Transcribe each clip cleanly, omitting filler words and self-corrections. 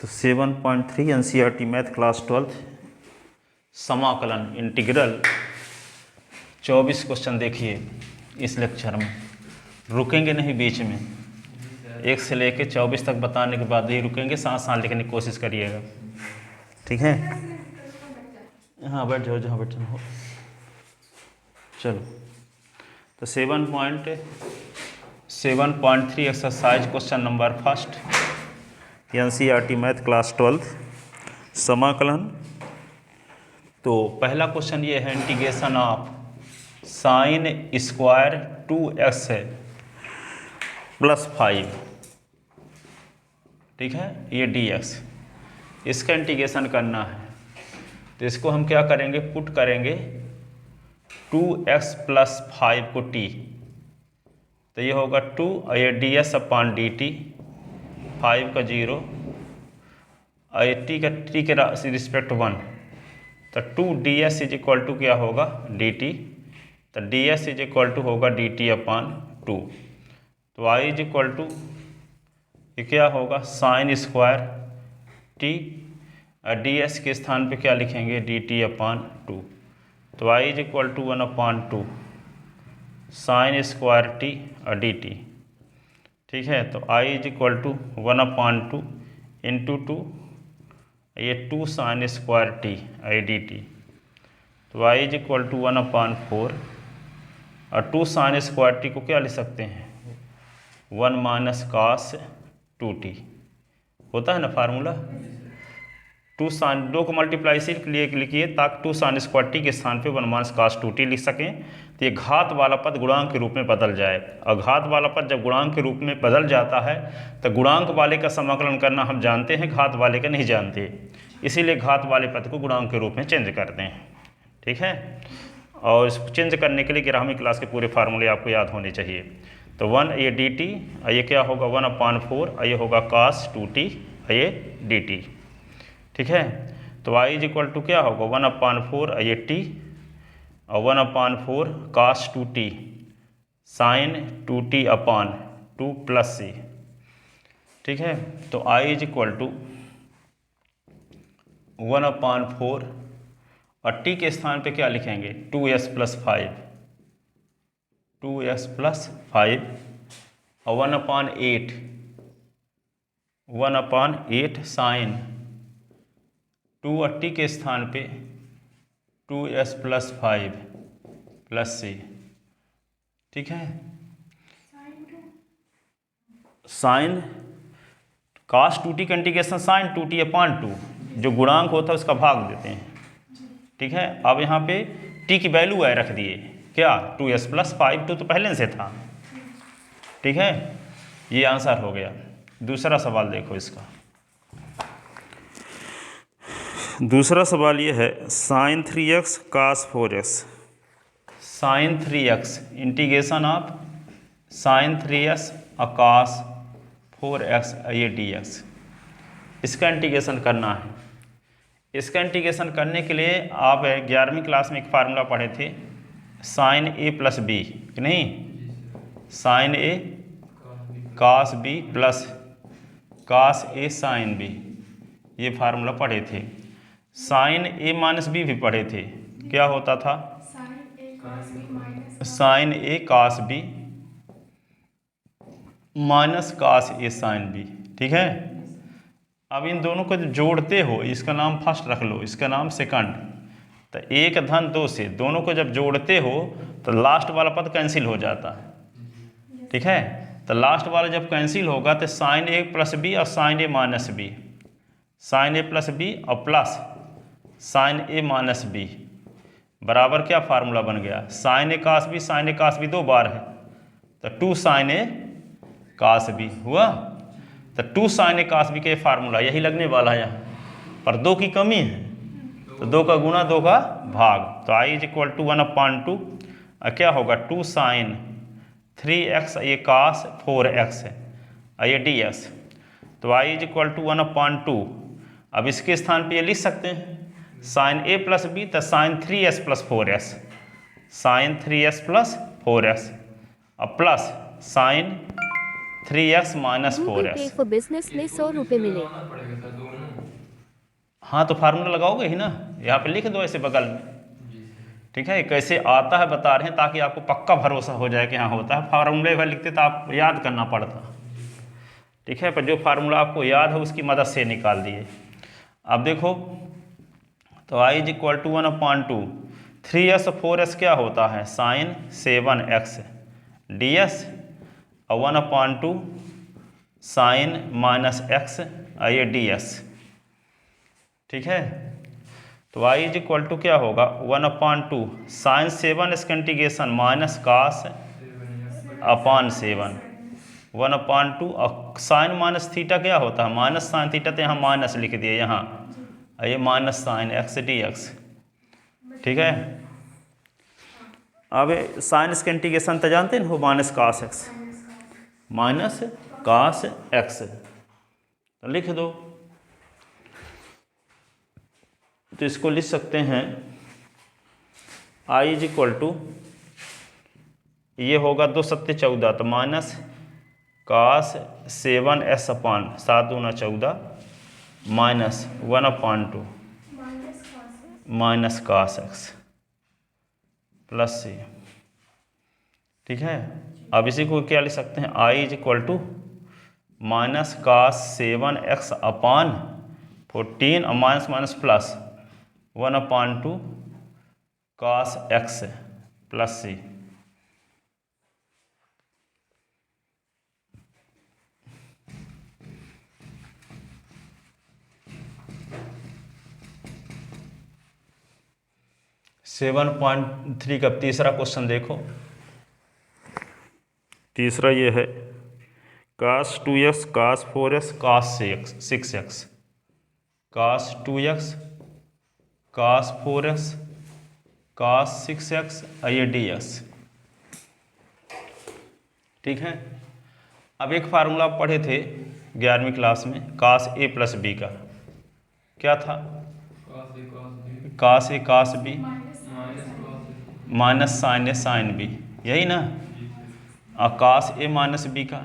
तो 7.3 NCERT math class 12 समाकलन integral 24 question देखिए इस लेक्चर में। रुकेंगे नहीं बीच में, 1 से लेके 24 तक बताने के बाद ही रुकेंगे, साथ साथ लिखने की कोशिश करिएगा, ठीक है। हाँ बैठ जाओ, जहाँ बैठना हो। चलो तो 7.3 exercise question number first NCERT math class 12 समाकलन। तो पहला क्वेश्चन ये है integration of sine square 2x plus 5, ठीक है, ये dx, इसका इंटीग्रेशन करना है। तो इसको हम क्या करेंगे, पुट करेंगे 2x प्लस 5 को t, तो ये होगा 2 और ये ds अपॉन dt, 5 का 0 और ये t के रिस्पेक्ट 1, तो 2ds इज इक्वल टू क्या होगा dt, तो ds इज इक्वल टू होगा dt अपॉन 2। तो y इज इक्वल टू ये क्या होगा साइन स्क्वायर t, और ds के स्थान पे क्या लिखेंगे dt अपॉन 2। तो y is equal to 1 upon 2 sine square t और dt, ठीक है। तो i is equal to 1 upon 2 into 2, ये 2 sine square t I dt। तो y is equal to 1 upon 4 और 2 साइन स्क्वायर t को क्या लिख सकते हैं 1 माइनस कास 2t, होता है ना फार्मूला। 2 साइन 2 को मल्टीप्लाई इसलिए लिखिए ताकि 2 साइन स्क्वायर t के स्थान पे 1 माइनस कास 2t लिख सकें। तो ये घात वाला पद गुणांक के रूप में बदल जाए, और घात वाला पद जब गुणांक के रूप में बदल जाता है तो गुणांक वाले का समाकलन करना हम जानते हैं, घात वाले का नहीं जानते, इसीलिए घात वाले पद को गुणांक के रूप में चेंज करते हैं, ठीक है। और इसको चेंज करने के लिए 11वीं क्लास के पूरे फार्मूले आपको याद होने चाहिए। तो 1 ये dt, ये क्या होगा 1 अपॉन 4, ये होगा कास 2t, ये dt, ठीक है। तो y इज इक्वल टू क्या होगा 1 अपॉन 4 ये t, और 1 upon 4 cos 2t sine 2t upon 2 plus c, ठीक है। तो i is equal to 1 upon 4 और t के स्थान पे क्या लिखेंगे 2s प्लस 5, 2s प्लस 5 और 1 अपॉन 8, 1 अपॉन 8 साइन 2 और t के स्थान पे 2s प्लस 5 प्लस c, ठीक है। साइन कास 2t का इंटीग्रेशन साइन 2t अपॉन 2, जो गुणांक होता है उसका भाग देते हैं, ठीक है। अब यहाँ पे t की वैल्यू है रख दिए क्या 2s प्लस 5, 2 तो पहले से था, ठीक है। ये आंसर हो गया। दूसरा सवाल देखो इसका। दूसरा सवाल ये है sine 3x cos 4x, sine 3x integration of sine 3x और कास 4x ये dx, इसका इंटीग्रेशन करना है। इसका इंटीग्रेशन करने के लिए आप 11वीं क्लास में एक फार्मूला पढ़े थे साइन a प्लस बी, कि नहीं, sine a cos b plus cos a sine b, ये फार्मूला पढ़े थे। साइन a माइनस बी भी पढ़े थे, क्या होता था sine a cos b minus cos a sine b, ठीक है। अब इन दोनों को जब जोड़ते हो, इसका नाम फर्स्ट रख लो, इसका नाम सेकंड, तो 1 धन 2 से दोनों को जब जोड़ते हो तो लास्ट वाला पद कैंसिल हो जाता है, ठीक है। तो लास्ट वाला जब कैंसिल होगा तो साइन a प्लस बी और sine a minus b, sine a plus b और plus sine a minus b बराबर क्या फार्मूला बन गया sine a cos b, sine a cos b 2 बार है तो 2 साइन a कास बी हुआ। तो 2 साइन a कास बी के फार्मूला यही लगने वाला है यहाँ पर, 2 की कमी है तो 2 का गुना 2 का भाग। तो i is equal to 1 upon 2, क्या होगा 2 साइन 3x ये कास 4x है, ये ds। तो i is equal to 1 upon 2, अब इसके स्थान पे ये लिख सकते हैं साइन a प्लस बी, तो sine 3s plus 4s, sine 3s plus 4s और plus sign 3x minus 4s। Business में 100 रुपये मिले। हाँ तो फार्मूला लगाओगे ही ना, यहाँ पे लिख दो ऐसे बगल में, ठीक है। कैसे आता है बता रहे हैं ताकि आपको पक्का भरोसा हो जाए कि हाँ होता है। फार्मूले पर लिखते तो आप याद करना पड़ता, ठीक है। पर जो फार्मूला आपको याद है उसकी मदद से निकाल दिए। अब देखो तो i is equal to 1/2 3s 4s क्या होता है साइन 7x ds और 1/2 साइन -x ये ds, ठीक है। तो i इज इक्वल टू क्या होगा 1/2 साइन 7x का इंटीग्रेशन माइनस कास अपॉन 7 1/2 और साइन माइनस थीटा क्या होता है माइनस साइन थीटा, तो यहाँ माइनस लिख दिए यहाँ, ये माइनस साइन x dx, ठीक है। अब साइन इसका इंटीग्रेशन तो जानते हैं वो minus cos x, minus cos x, तो लिख दो। तो इसको लिख सकते हैं i इज इक्वल टू ये होगा 2 7 14 तो माइनस कास 7s अपॉन 7 दूना 14 minus 1/2 minus cos x plus c, ठीक है। अब इसी को क्या लिख सकते हैं i is equal to minus cos 7x upon 14 और minus minus plus 1/2 cos x plus c, seven 7.3 का तीसरा क्वेश्चन देखो। तीसरा ये है कास 2x कास 4x कास 6x, कास 2x कास 4x कास 6x ये ds, ठीक है। अब एक फार्मूला आप पढ़े थे 11वीं क्लास में कास a प्लस b का, क्या था cos a cos b minus sine A sine B, यही ना। और कास ए माइनस बी का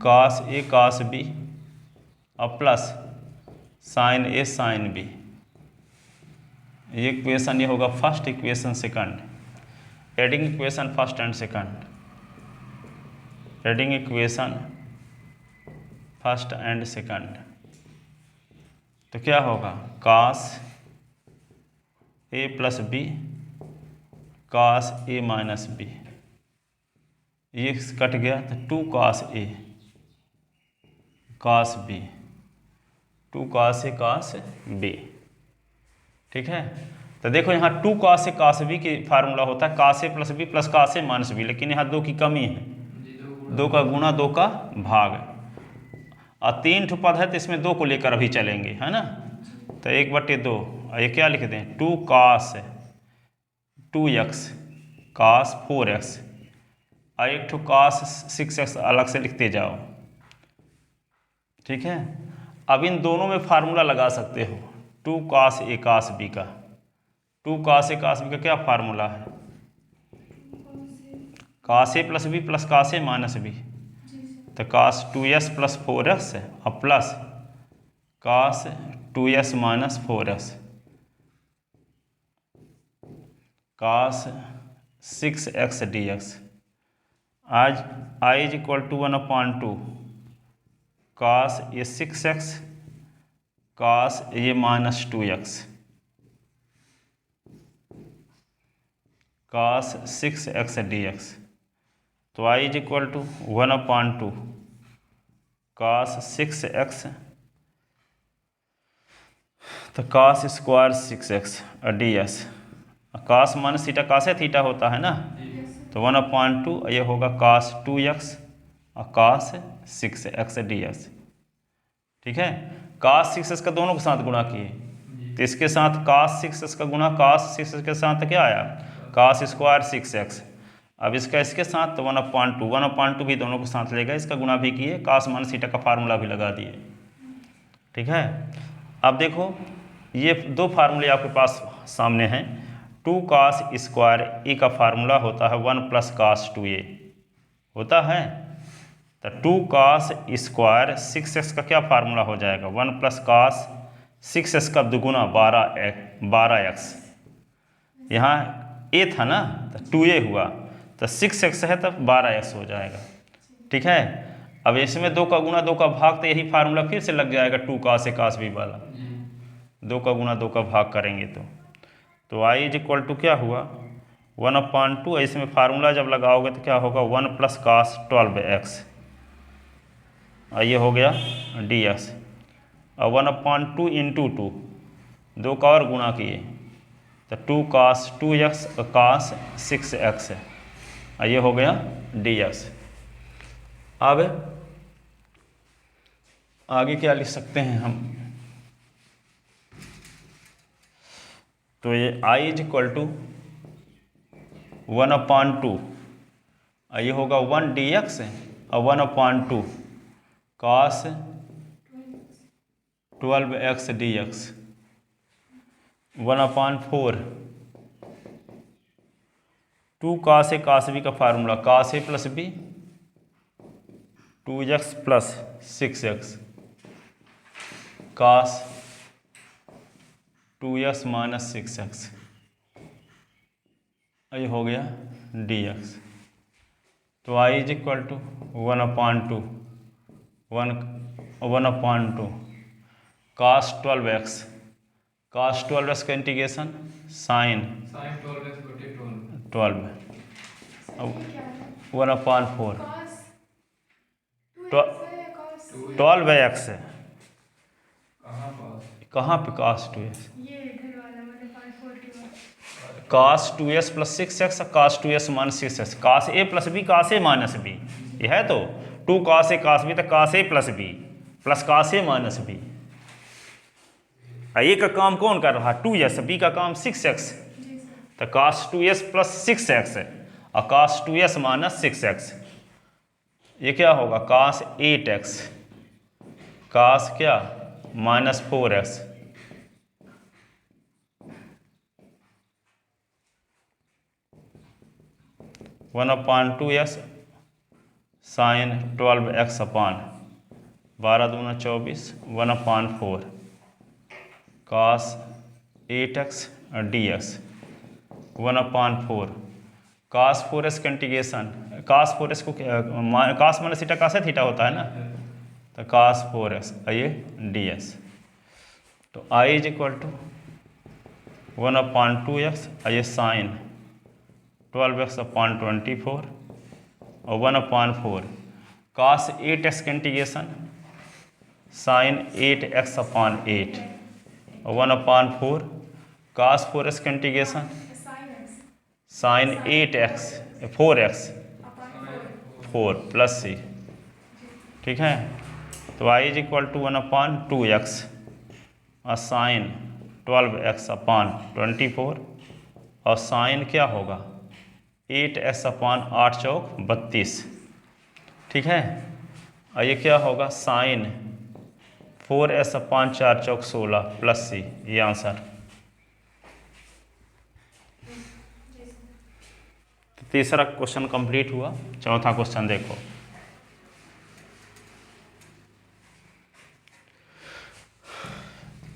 कास ए कास बी और plus sine A sine B, ये इक्वेशन ये होगा first equation second, adding equation first and second, adding equation first and second. तो क्या होगा cos A plus B cos A minus B, ये cut गया तो 2 कास A cos b 2 cos A cos B, ठीक है। तो देखो यहाँ 2 कास ए कास बी की फार्मूला होता है cos A plus B plus cos A minus B, लेकिन यहाँ 2 की कमी है, 2 का गुणा 2 का भाग, और 3 पद है तो इसमें 2 को लेकर अभी चलेंगे, है ना। तो 1/2 ये क्या लिख दें 2 कास 2x कास 4x और एक ठो कास 6x अलग से लिखते जाओ, ठीक है। अब इन दोनों में फार्मूला लगा सकते हो 2 कास ए कास बी का, 2 कास ए कास बी का क्या फार्मूला है cos A plus B plus cos A minus B, तो कास 2s प्लस 4x और plus cos 2s minus 4s cos 6x dx, आज i is equal to 1/2 cos ये 6x cos ये minus 2x cos 6x dx, तो i is equal to 1/2 cos 6x तो cos square 6x ds, cos minus theta cos है theta होता है ना, तो 1/2 ये होगा कास 2x और कास 6x ds, ठीक है। कास 6x का दोनों के साथ गुणा किए तो इसके साथ कास 6x का गुणा कास 6x के साथ क्या आया कास स्क्वायर 6x, अब इसका इसके साथ तो 1/2 भी दोनों के साथ लेगा, इसका गुणा भी किए, कास माइनस थीटा का फार्मूला भी लगा दिए, ठीक है। अब देखो ये 2 फार्मूले आपके पास सामने हैं, 2 कास स्क्वायर ए का फार्मूला होता है 1 प्लस कास 2a होता है, तो 2 cos स्क्वायर 6x का क्या फार्मूला हो जाएगा, 1 + cos 6x का दुगुना 12x। यहाँ a था ना तो 2a हुआ, तो 6x है तब 12x हो जाएगा। ठीक है, अब इसमें 2 का गुना 2 का भाग, तो यही फार्मूला फिर से लग जाएगा 2 cos a cos b वाला। 2 का गुना 2 का भाग करेंगे तो i = क्या हुआ 1/2। इसमें फार्मूला जब लगाओगे तो क्या होगा 1 + cos 12x, ये हो गया dx। और 1/2 × 2, 2 का और गुणा किए तो 2 cos 2x cos 6x है, ये हो गया dx। अब आगे क्या लिख सकते हैं हम, तो ये i = 1/2, ये होगा 1 dx और 1/2 cos 12x dx, 1/4 2 cos a cos b का formula cos a + b 2x + 6x cos 2x - 6x, ये हो गया dx। तो i = 1/2 cos 12x, cos 12x का इंटीग्रेशन sin 12, 1/4 12x है, कहाँ पे cos 2x, cos 2s + 6x cos 2s - 6x, cos a + b cos a - b, ये है तो 2 cos a cos b तो cos a + b + cos a - b। a का काम कौन कर रहा है 2s, b का काम 6x, तो cos 2s + 6x है और cos 2s - 6x, ये क्या होगा cos 8x cos क्या -4x, one 1/2x sin 12x अपान 12 दूना 24, 1/4 cos 8x dx, 1/4 cos 4s का इंटीग्रेशन, cos 4s को cos - थीटा cos थीटा होता है ना, तो cos 4s ये ds। तो i = 1/2x ये sin 12x/24 और 1/4 cos 8x का इंटीग्रेशन sin 8x/8 और 1/4 cos 4s का integration sin 8x 4x 4 + c। ठीक है, तो i = 1/2x और sin 12x/24 और sin क्या होगा 8x/8 चौक 32। ठीक है, और ये क्या होगा sin 4s/4 चौक 16 + c, ये आंसर। तो तीसरा क्वेश्चन कंप्लीट हुआ। चौथा क्वेश्चन देखो,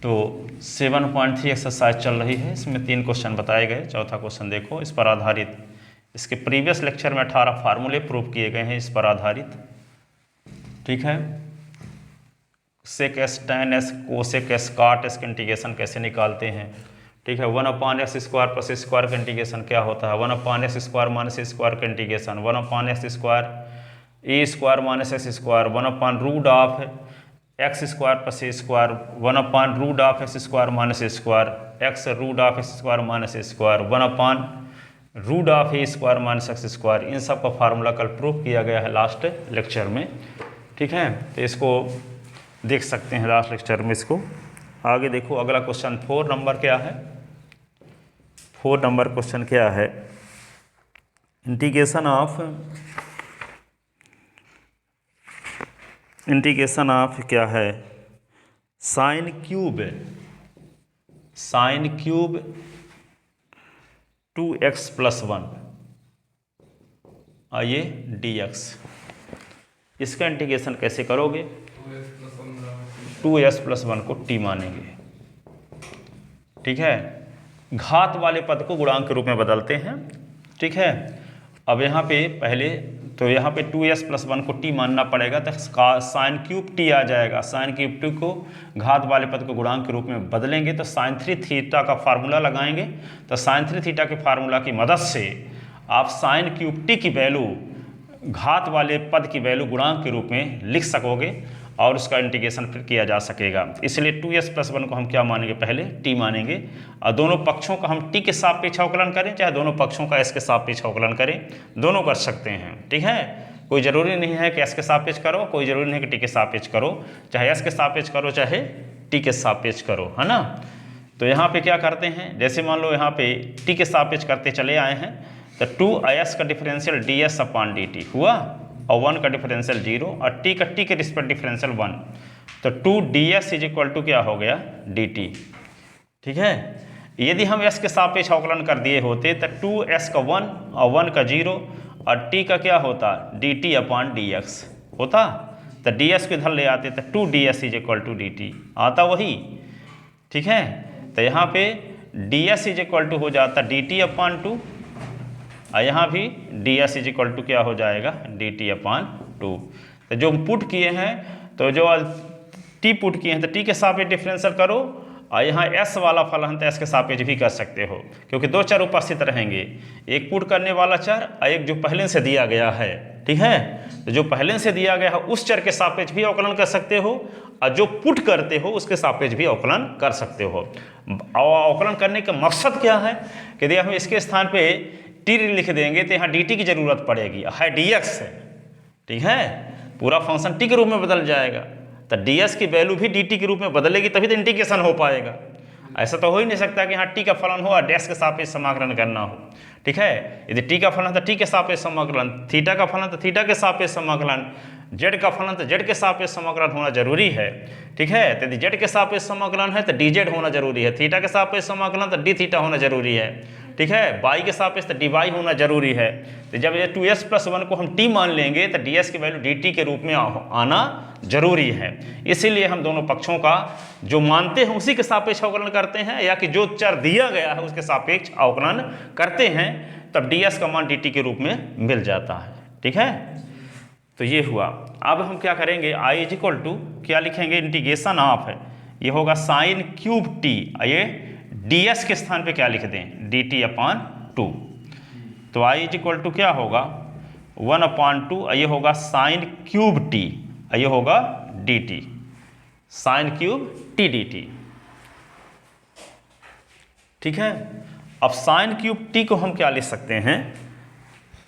तो 7.3 एक्सरसाइज चल रही है, इसमें 3 क्वेश्चन बताए गए। चौथा क्वेश्चन देखो, इस पर आधारित इसके प्रीवियस लेक्चर में 18 फार्मूले प्रूव किए गए हैं इस पर आधारित। ठीक है, sec s tan s cosec s cot s का इंटीग्रेशन कैसे निकालते हैं। ठीक है, 1/x² + स्क्वायर का इंटीग्रेशन क्या होता है, 1/x² - a² का integration 1/x² a² - x², 1/√x² + a², 1/√x² - x²-a², 1/√a² - x²। इन सब का फार्मूला कल प्रूफ किया गया है लास्ट लेक्चर में। ठीक है, तो इसको देख सकते हैं लास्ट लेक्चर में। इसको आगे देखो, अगला क्वेश्चन 4 नंबर क्या है। 4 नंबर क्वेश्चन क्या है, इंटीग्रेशन ऑफ क्या है sin क्यूब 2x + 1 ये dx। इसका इंटीग्रेशन कैसे करोगे? 2s+1 को t मानेंगे, ठीक है। घात वाले पद को गुणांक के रूप में बदलते हैं, ठीक है। अब यहाँ पे पहले तो यहाँ पे 2s+1 को t मानना पड़ेगा, तो साइन क्यूब t आ जाएगा। साइन क्यूब t को घात वाले पद को गुणांक के रूप में बदलेंगे तो साइन 3 थीटा का फार्मूला लगाएंगे। तो साइन 3 थीटा के फार्मूला की मदद से आप साइन क्यूब t की वैल्यू, घात वाले पद की वैल्यू गुणांक के रूप में लिख सकोगे और उसका इंटीग्रेशन फिर किया जा सकेगा। इसलिए 2s+1 को हम क्या मानेंगे? पहले t मानेंगे, और दोनों पक्षों का हम t के सापेक्ष अवकलन करें, चाहे दोनों पक्षों का s के सापेक्ष अवकलन करें, दोनों कर सकते हैं, ठीक है। कोई ज़रूरी नहीं है कि s के सापेक्ष करो, कोई ज़रूरी नहीं है कि t के सापेक्ष करो, चाहे s के सापेक्ष करो चाहे t के सापेक्ष करो, है ना। तो यहाँ पे क्या करते हैं, जैसे मान लो यहाँ पे t के सापेक्ष करते चले आए हैं, तो 2s का डिफरेंशियल ds/dt हुआ, और 1 का डिफरेंशियल 0, और t के रिस्पेक्ट डिफरेंशियल 1, तो 2ds = क्या हो गया? dt, ठीक है। यदि हम s के सापेक्ष अवकलन कर दिए होते तो 2s का 1 और 1 का 0 और t का क्या होता? dt/dx होता। तो ds को इधर ले आते तो 2ds = dt आता वही, ठीक है। तो यहाँ पे ds = हो जाता dt/2, और यहाँ भी ds = क्या हो जाएगा? dt/2। तो जो पुट किए हैं, तो जो t पुट किए हैं तो t के सापेक्ष डिफरेंशियल करो, और यहाँ s वाला फलन तो s के सापेक्ष भी कर सकते हो, क्योंकि दो चर उपस्थित रहेंगे, एक पुट करने वाला चर और एक जो पहले से दिया गया है, ठीक है। तो जो पहले से दिया गया है उस चर के सापेक्ष भी अवकलन कर सकते हो, और जो पुट करते हो उसके सापेक्ष भी अवकलन कर सकते हो। और अवकलन करने का मकसद क्या है कि यदि हम इसके स्थान पे t लिख देंगे तो यहाँ dt की जरूरत पड़ेगी, है dx है, ठीक है। पूरा फंक्शन t के रूप में बदल जाएगा, तो ds की वैल्यू भी dt के रूप में बदलेगी, तभी तो इंटीग्रेशन हो पाएगा। ऐसा तो हो ही नहीं सकता कि यहाँ t का फलन हो और डैश के सापेक्ष समाकलन करना हो, ठीक है। यदि t का फलन तो t के सापेक्ष समाकलन, थीटा का फलन तो थीटा के सापेक्ष समाकलन, z का फलन तो z के सापेक्ष समाकलन होना जरूरी है, ठीक है। तो यदि z के सापेक्ष समाकलन है तो dz होना जरूरी है, थीटा के सापेक्ष समाकलन तो d थीटा होना जरूरी है, ठीक है। y के सापेक्ष तो dy होना जरूरी है। तो जब ये 2s+1 को हम t मान लेंगे तो ds की वैल्यू dt के रूप में आना जरूरी है। इसीलिए हम दोनों पक्षों का जो मानते हैं उसी के सापेक्ष अवकलन करते हैं, या कि जो चर दिया गया है उसके सापेक्ष अवकलन करते हैं, तब ds का मान dt के रूप में मिल जाता है, ठीक है। तो ये हुआ। अब हम क्या करेंगे? i = क्या लिखेंगे? इंटीग्रेशन ऑफ है, ये होगा साइन क्यूब t, ये ds के स्थान पे क्या लिख दें? dt/2। तो i = क्या होगा? 1/2, ये होगा साइन क्यूब t, ये होगा dt, sign cube t dt, ठीक है। अब साइन क्यूब t को हम क्या लिख सकते हैं?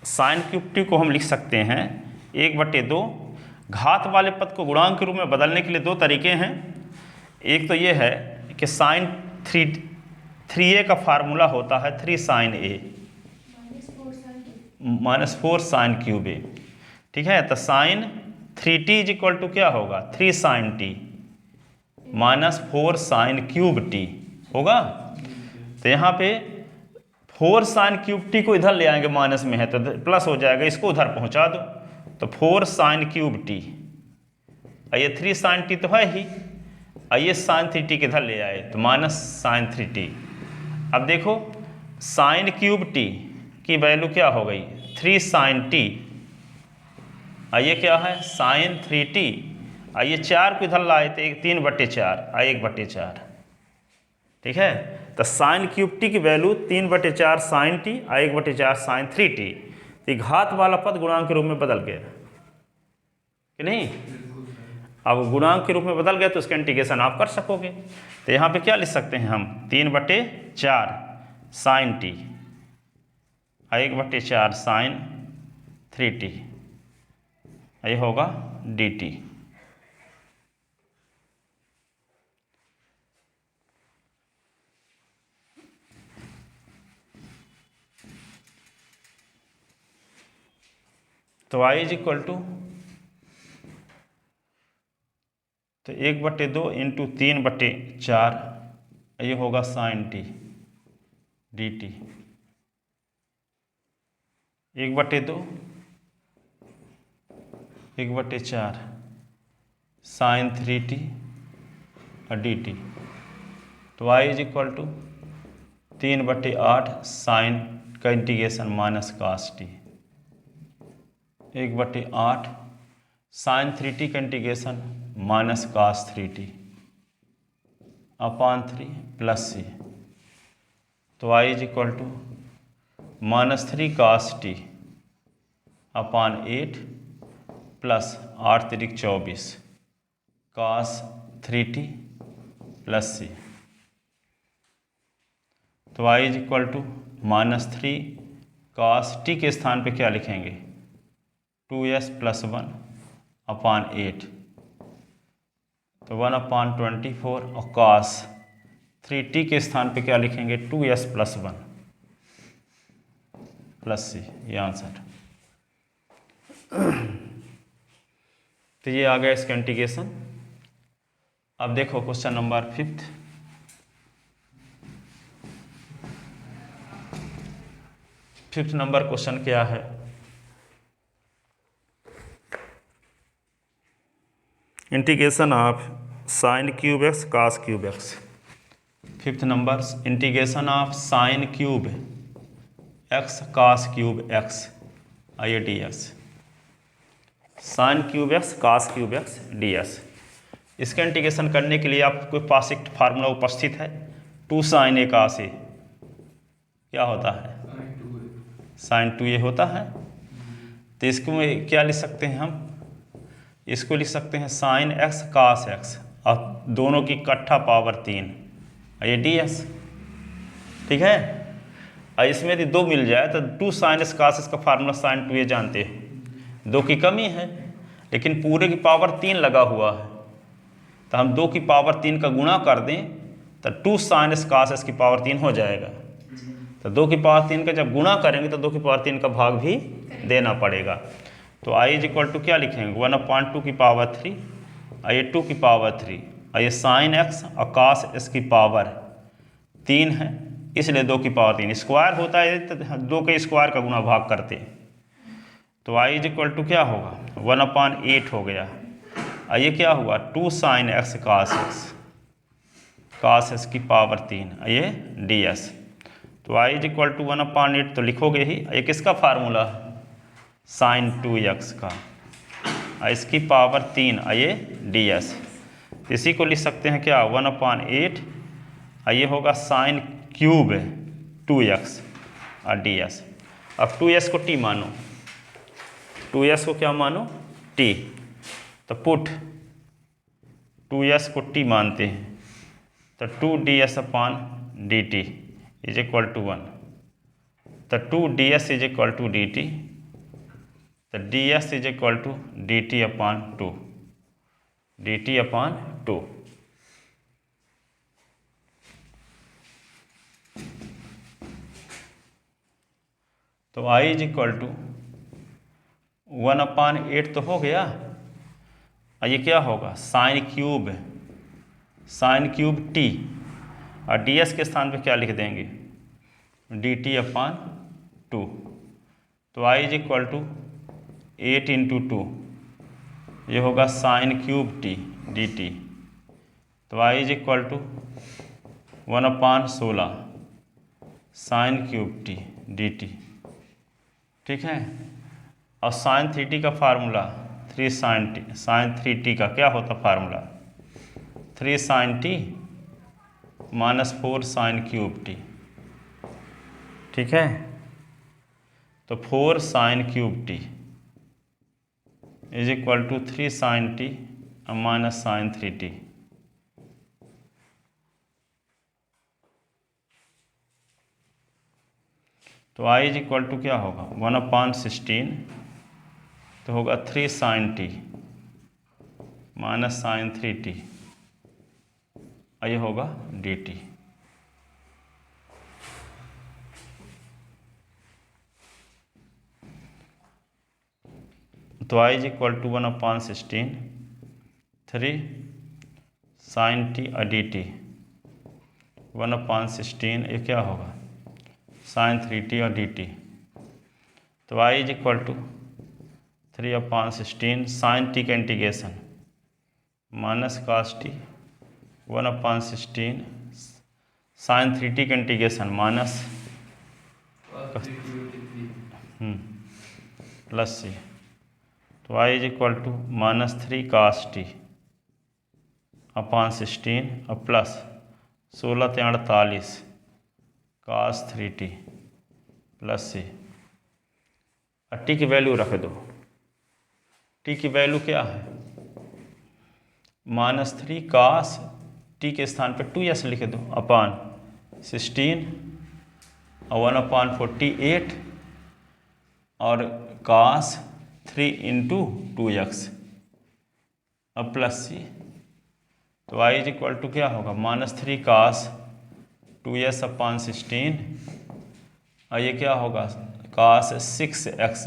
साइन क्यूब t को हम लिख सकते हैं 1/2। घात वाले पद को गुणांक के रूप में बदलने के लिए दो तरीके हैं। एक तो ये है कि साइन 3a का फार्मूला होता है 3 sin a -4 sin cube a, ठीक है। तो साइन 3t = क्या होगा? 3 sin t -4 sin cube t होगा। तो यहाँ पे 4 sin क्यूब t को इधर ले आएंगे, माइनस में है तो प्लस हो जाएगा, इसको उधर पहुँचा दो, तो 4 sin क्यूब t, ये 3 sin t तो है ही, आइए sin 3t किधर ले आए तो -sin 3t। अब देखो sin क्यूब t की वैल्यू क्या हो गई? 3 sin t, आइए क्या है? sin 3t, आइए 4 को इधर लाए तो 3/4, 1/4, ठीक है। तो sin क्यूब t की value 3/4 sin t, 1/4 sin 3t। तो घात वाला पद गुणांक के रूप में बदल गया कि नहीं? अब गुणांक के रूप में बदल गया तो उसका इंटीग्रेशन आप कर सकोगे। तो यहाँ पे क्या लिख सकते हैं हम? 3/4 sin t, 1/4 sin 3t, ये होगा dt। तो i = तो 1/2 × 3/4, ये होगा sin t dt। 1/2 1/4 sign 3t और dt। तो y is equal to 3/8 sine का integration minus cos t, 1/8 sine 3t का integration minus cos 3t upon 3 plus c. तो y is equal to -3 cos t upon 8 plus 8 तिरिक 24 cos 3t plus c. तो y is equal to -3 cos t के स्थान पे क्या लिखेंगे 2s + 1 upon 8, तो 1/24 और कास 3t के स्थान पे क्या लिखेंगे 2s + 1 प्लस सी, ये आंसर। तो ये आ गया इसका इंटीग्रेशन। अब देखो question number 5। Fifth number question क्या है, integration of sine cube x cos cube x. Fifth number integration of sine cube x cos cube x आइए d s. Sine cube x cos cube x d s. इसका integration करने के लिए आपके पास एक formula उपस्थित है 2 साइन ए कास ए, क्या होता है साइन 2a होता है। तो इसको क्या लिख सकते हैं हम, इसको लिख सकते हैं साइन एक्स कास एक्स और दोनों की इकट्ठा पावर 3 ये डी एस। ठीक है, और इसमें यदि 2 मिल जाए तो 2 साइन एक्स कास एक्स का फार्मूला साइन 2a जानते हैं, 2 की कमी है लेकिन पूरे की पावर 3 लगा हुआ है, तो हम 2 की पावर 3 का गुणा कर दें तो 2 साइन एक्स कास एक्स की पावर 3 हो जाएगा। तो 2 की पावर 3 का जब गुणा करेंगे तो 2 की पावर 3 का भाग भी देना पड़ेगा। तो i इज इक्वल टू क्या लिखेंगे 1/2 की पावर 3 और ये 2 की पावर 3 और ये साइन एक्स और कास एक्स की पावर 3 है, इसलिए 2 की पावर 3 स्क्वायर होता है तो 2 के स्क्वायर का गुणा भाग करते हैं। तो i इज इक्वल टू क्या होगा 1/8 हो गया और ये क्या हुआ 2 साइन एक्स कास एक्स की पावर 3 और ये डी एस। तो i इज इक्वल टू 1/8 तो लिखोगे ही, ये किसका फार्मूला है साइन 2x का और इसकी पावर 3 और ये डी एस। इसी को लिख सकते हैं क्या 1/8 और ये होगा साइन क्यूब 2x और डी एस। अब 2s को t मानो, 2s को क्या मानो t, तो पुट 2s को t मानते हैं तो 2ds/dt इज इक्वल टू 1, तो 2ds is equal to dt, तो ds is equal to dt/2, dt/2। तो i इज इक्वल टू 1/8 तो हो गया और ये क्या होगा साइन क्यूब t और ds के स्थान पे क्या लिख देंगे dt/2। तो i इज इक्वल टू 8 × 2 ये होगा साइन क्यूब t dt। तो i is equal to 1/16 sine cube t dt। ठीक है, और साइन 3t का formula 3 sine t, sign 3t का क्या होता formula 3 sine t -4 sine cube t। ठीक है, तो 4 sine cube t is equal to 3 sine t minus sine 3t। तो i इज इक्वल टू क्या होगा 1/16 तो होगा 3 sine t minus sine 3t और ये होगा dt। तो i is equal to 1/16 3 sine t और dt 1/16 ये क्या होगा साइन 3t और dt। तो i is equal to 3/16 sine t का integration minus cos t 1/16 sine 3t का इंटीग्रेशन माइनस प्लस सी। तो y is equal to -3 cos t /16 और plus 16 × 48 cos 3t plus c. T की value रख दो। T की value क्या है? -3 कास टी के स्थान पे 2s लिख दो अपान 16 और 1/48 और कास 3 × 2x अब प्लस सी। तो y इज इक्वल टू क्या होगा? -3 कास 2s/16 और ये क्या होगा? कास 6x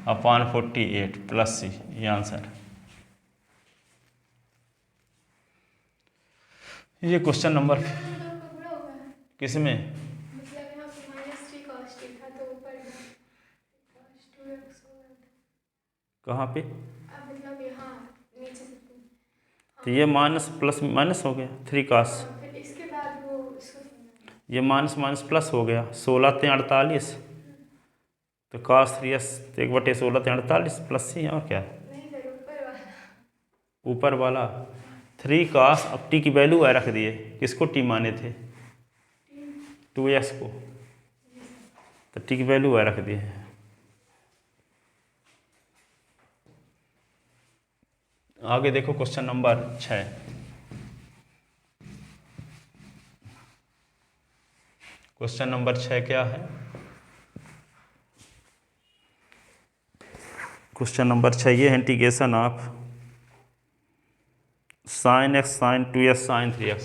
अपान 48 प्लस सी। ये आंसर। ये क्वेश्चन नंबर किस में? कहाँ पे? मतलब यहाँ नीचे से तो ये माइनस प्लस माइनस हो गया 3 कास। फिर इसके बाद वो ये माइनस माइनस प्लस हो गया 16 × 48 तो कास 3s 1/16 × 48 प्लस सी। और क्या नहीं सर ऊपर वाला 3 कास। अब टी की वैल्यू रख दिए। किसको टी माने थे? 2s को। तो टी की वैल्यू रख दिए। आगे देखो क्वेश्चन नंबर 6। क्वेश्चन नंबर 6 क्या है? क्वेश्चन नंबर 6 ये है integration of sine x sine 2s sine 3x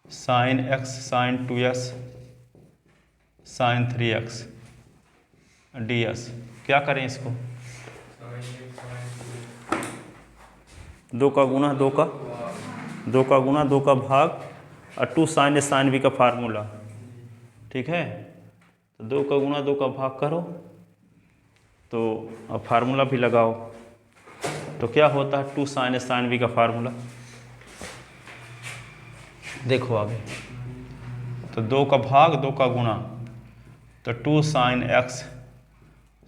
sine x sine 2s sine 3x ds। क्या करें इसको? 2 का गुणा 2 का गुणा 2 का भाग और 2 साइन a साइन b का फार्मूला। ठीक है। तो 2 का गुणा 2 का भाग करो तो अब फार्मूला भी लगाओ। तो क्या होता है 2 साइन a साइन b का फार्मूला? देखो आगे। तो 2 का भाग 2 का गुणा तो 2 साइन x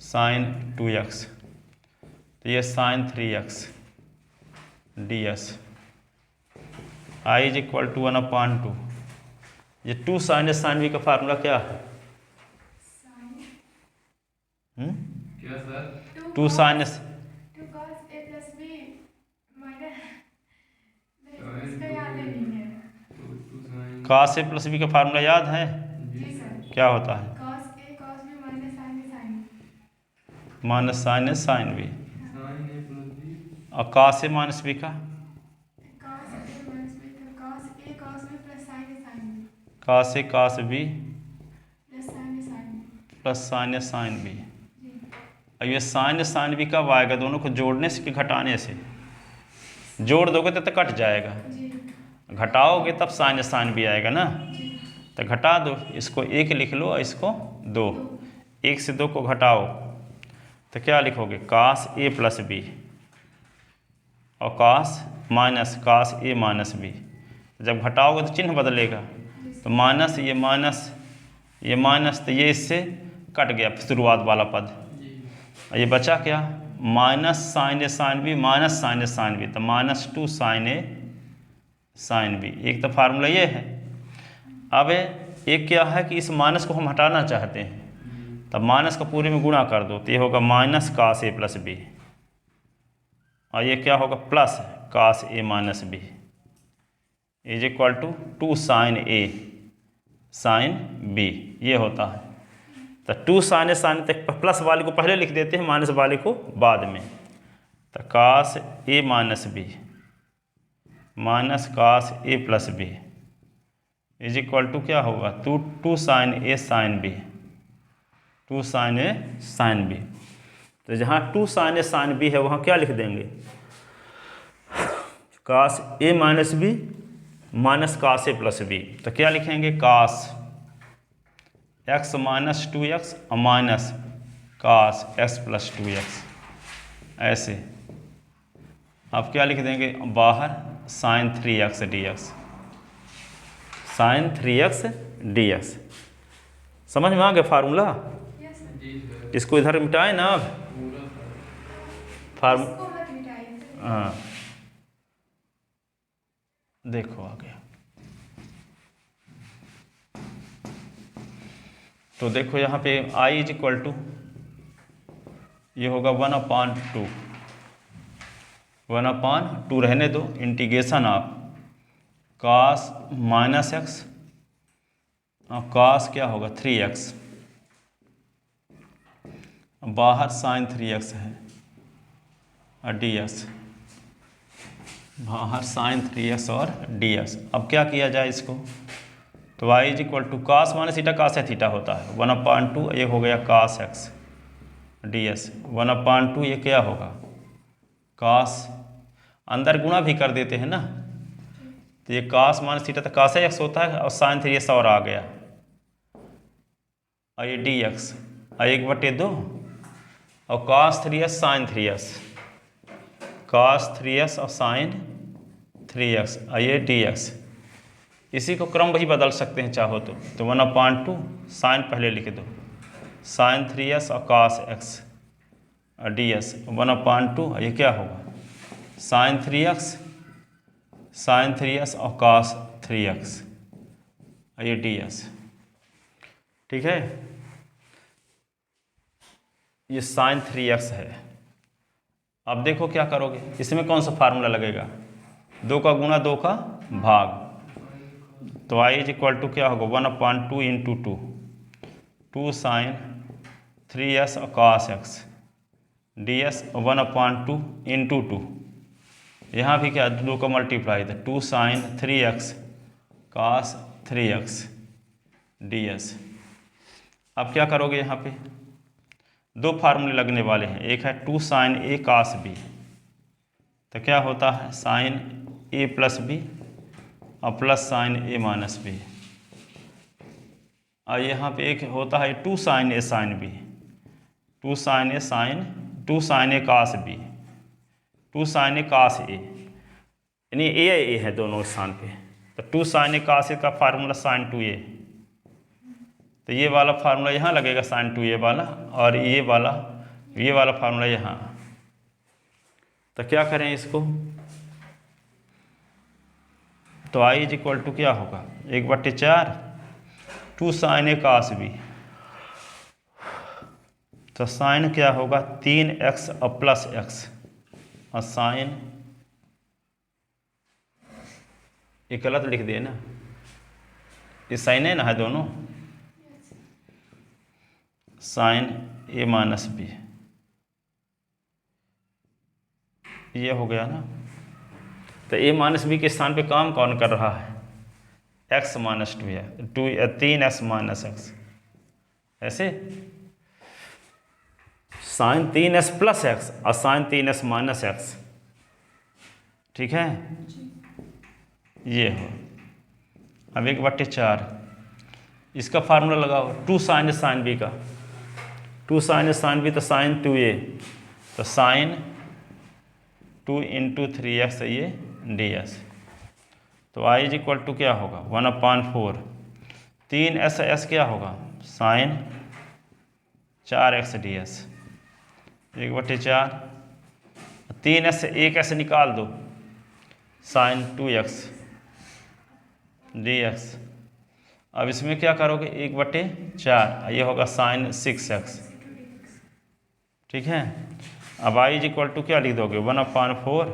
साइन 2x तो ये sine 3x ds i is equal to 1/2। ये 2 साइन a साइन b का फार्मूला क्या है? क्या sir? 2 sine cos a plus b minus इसका याद नहीं है। cos a प्लस b का फार्मूला याद है? जी सर। क्या होता है? cos a cos b minus sin a sin b minus sine a sine b और cos a माइनस b का cos a minus b का cos a cos b plus sin a sin b cos a cos b plus sin a sin b plus sine a sine b। जी और ये sign a sine b कब आएगा? दोनों को जोड़ने से कि घटाने से? जोड़ दोगे तो कट जाएगा। जी घटाओगे तब साइन a साइन b आएगा ना। जी तो घटा दो। इसको 1 लिख लो और इसको 2। 1 से 2 को घटाओ तो क्या लिखोगे? कास a प्लस b और cos minus cos a minus b। जब घटाओगे तो चिन्ह बदलेगा। तो माइनस ये माइनस तो ये इससे कट गया शुरुआत वाला पद। और ये बचा क्या? Minus sine a sine b minus sine a sine b तो -2 साइन a साइन b। एक तो फार्मूला ये है। अब एक क्या है कि इस माइनस को हम हटाना चाहते हैं। तब माइनस का पूरे में गुणा कर दो तो ये होगा minus cos a plus b और ये क्या होगा? Plus cos a minus b is equal to 2 sine a sine b। ये होता है। तो 2 साइन a साइन तक प्लस वाले को पहले लिख देते हैं, माइनस वाले को बाद में। तो cos a minus b minus cos a plus b is equal to क्या होगा? 2 sine a sine b 2 sine a sine b। तो जहाँ 2 साइन a साइन b है वहाँ क्या लिख देंगे? Cos a minus b minus cos a plus b। तो क्या लिखेंगे? कास x माइनस 2x और minus cos x plus 2x। ऐसे अब क्या लिख देंगे बाहर sin 3x dx, sin 3x dx। समझ में आ गया फार्मूला? Yes sir. इसको इधर मिटाए ना अब फार्म इसको मत मिटाइए। हाँ देखो आ गया। तो देखो यहाँ पे i इज इक्वल टू ये होगा 1/2, 1/2 रहने दो, इंटीग्रेशन आप cos माइनस एक्स और cos क्या होगा 3x, बाहर sin 3x है और dx, बाहर sin 3x और dx। अब क्या किया जाए इसको, तो y is equal to cos minus theta cos है थीटा होता है 1/2, ये हो गया cos x ds, 1/2 ये क्या होगा cos, अंदर गुणा भी कर देते हैं ना, तो ये cos माइनस थीटा तो cos x होता है और sin 3x और आ गया और ये dx और 1/2 और cos 3x sin 3x, cos 3x और sin 3x और ये dx। इसी को क्रम भी बदल सकते हैं चाहो तो 1/2 sin पहले लिख दो, sin 3x और cos x और ds 1/2 ये क्या होगा sin 3x और cos 3x और ये ds। ठीक है, ये sin 3x है। अब देखो क्या करोगे, इसमें कौन सा फार्मूला लगेगा, 2 का गुणा 2 का भाग, तो i इज इक्वल टू क्या होगा 1/2 इंटू 2 sin 3x और cos x ds 1/2 इंटू 2, यहाँ भी क्या 2 का मल्टीप्लाई था 2 sin 3x cos 3x ds। अब क्या करोगे, यहाँ पे 2 फार्मूले लगने वाले हैं, एक है 2 sin a cos b, तो क्या होता है sin a प्लस b और plus sin a minus b, और यहाँ पे एक होता है 2 sin a sin b, 2 sin a cos b, 2 sin a cos a, यानी a है दोनों स्थान पे, तो 2 sin a cos a का फार्मूला sin 2a, तो ये वाला फार्मूला यहाँ लगेगा sin 2a वाला, और ये वाला फार्मूला यहाँ। तो क्या करें इसको, तो i इज इक्वल टू क्या होगा 1/4 2 sin a cos b, तो साइन क्या होगा 3x और प्लस x और साइन, ये गलत लिख दिए ना, ये साइन है ना है दोनों, साइन a माइनस b, ये हो गया ना। तो a माइनस बी के स्थान पे काम कौन कर रहा है, x माइनस 2 है 3x माइनस x, ऐसे साइन 3x प्लस x और साइन 3x माइनस x, ठीक है, ये हो। अब 1/4 इसका फार्मूला लगाओ 2 sin b का, 2 sin b तो साइन 2a, तो साइन 2 इंटू 3x ये ds, तो i इज इक्वल टू क्या होगा 1/4 3s क्या होगा साइन 4x ds, 1/4 3s से 1s निकाल दो साइन 2x dx। अब इसमें क्या करोगे 1/4 ये होगा साइन 6x, ठीक है। अब i इज इक्वल टू क्या लिख दोगे 1/4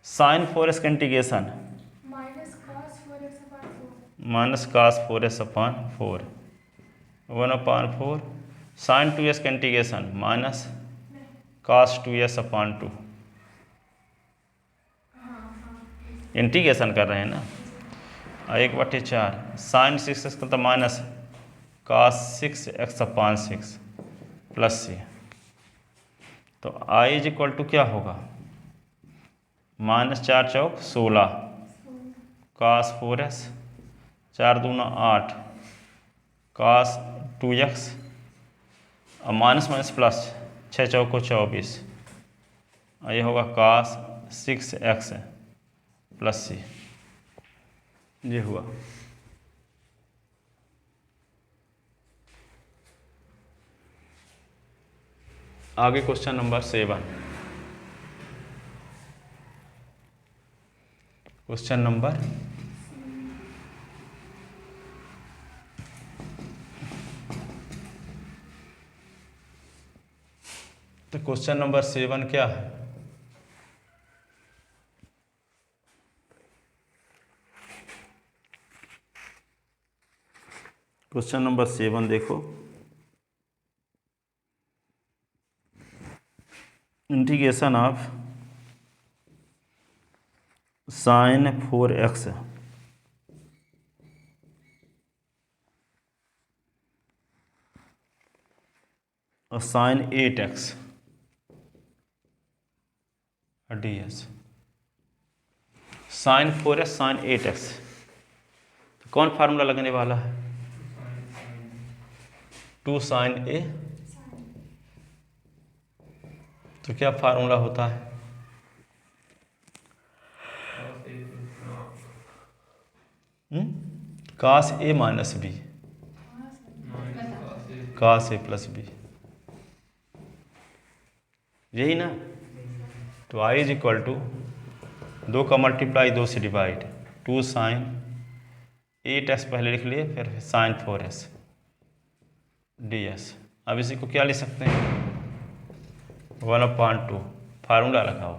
साइन 4x का integration minus cos 4x/4 1/4 sign 2x का integration minus cos 2x/2, integration कर रहे हैं ना, 1/4 साइन 6x का तो minus cos 6x/6 plus c, तो i इज इक्वल टू क्या होगा -4 चौक 16 cos 4x 4 दूना 8 cos 2x और माइनस माइनस प्लस, 6 चौको 24, और ये होगा cos 6x प्लस c, ये हुआ। आगे क्वेश्चन नंबर 7। क्वेश्चन नंबर तो क्वेश्चन नंबर 7 क्या है? क्वेश्चन नंबर 7 देखो, इंटीग्रेशन ऑफ sin 4x और sin 8x ds, sin 4x sin 8x, तो कौन फार्मूला लगने वाला है? 2 sin a, तो क्या फार्मूला होता है? cos a minus b, cos a plus b, यही ना? तो i इज इक्वल टू 2 का मल्टीप्लाई 2 से डिवाइड, 2 sin 8x पहले लिख लिए, फिर sin 4x ds। अब इसी को क्या लिख सकते हैं? 1/2 फार्मूला लगाओ,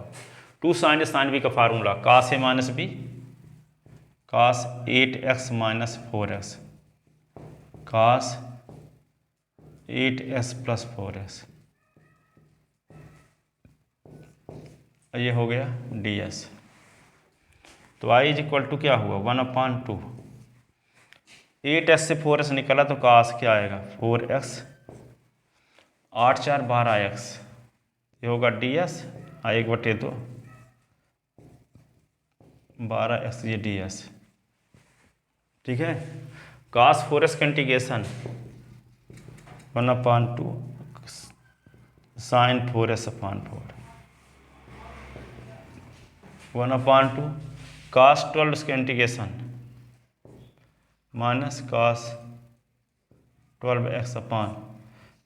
2 sin b का formula cos a minus b, cos 8x minus 4x, cos 8x plus 4x, ये हो गया ds। तो i इज इक्वल टू क्या हुआ? 1/2, 8x से 4x निकला तो cos क्या आएगा? 4x, 8 4 12x, ये होगा ds, 1/2 12x, ये ds। ठीक है, cos 4x का इंटीग्रेशन 1/2 sin 4x/4, 1/2 cos 12 का integration minus cos 12x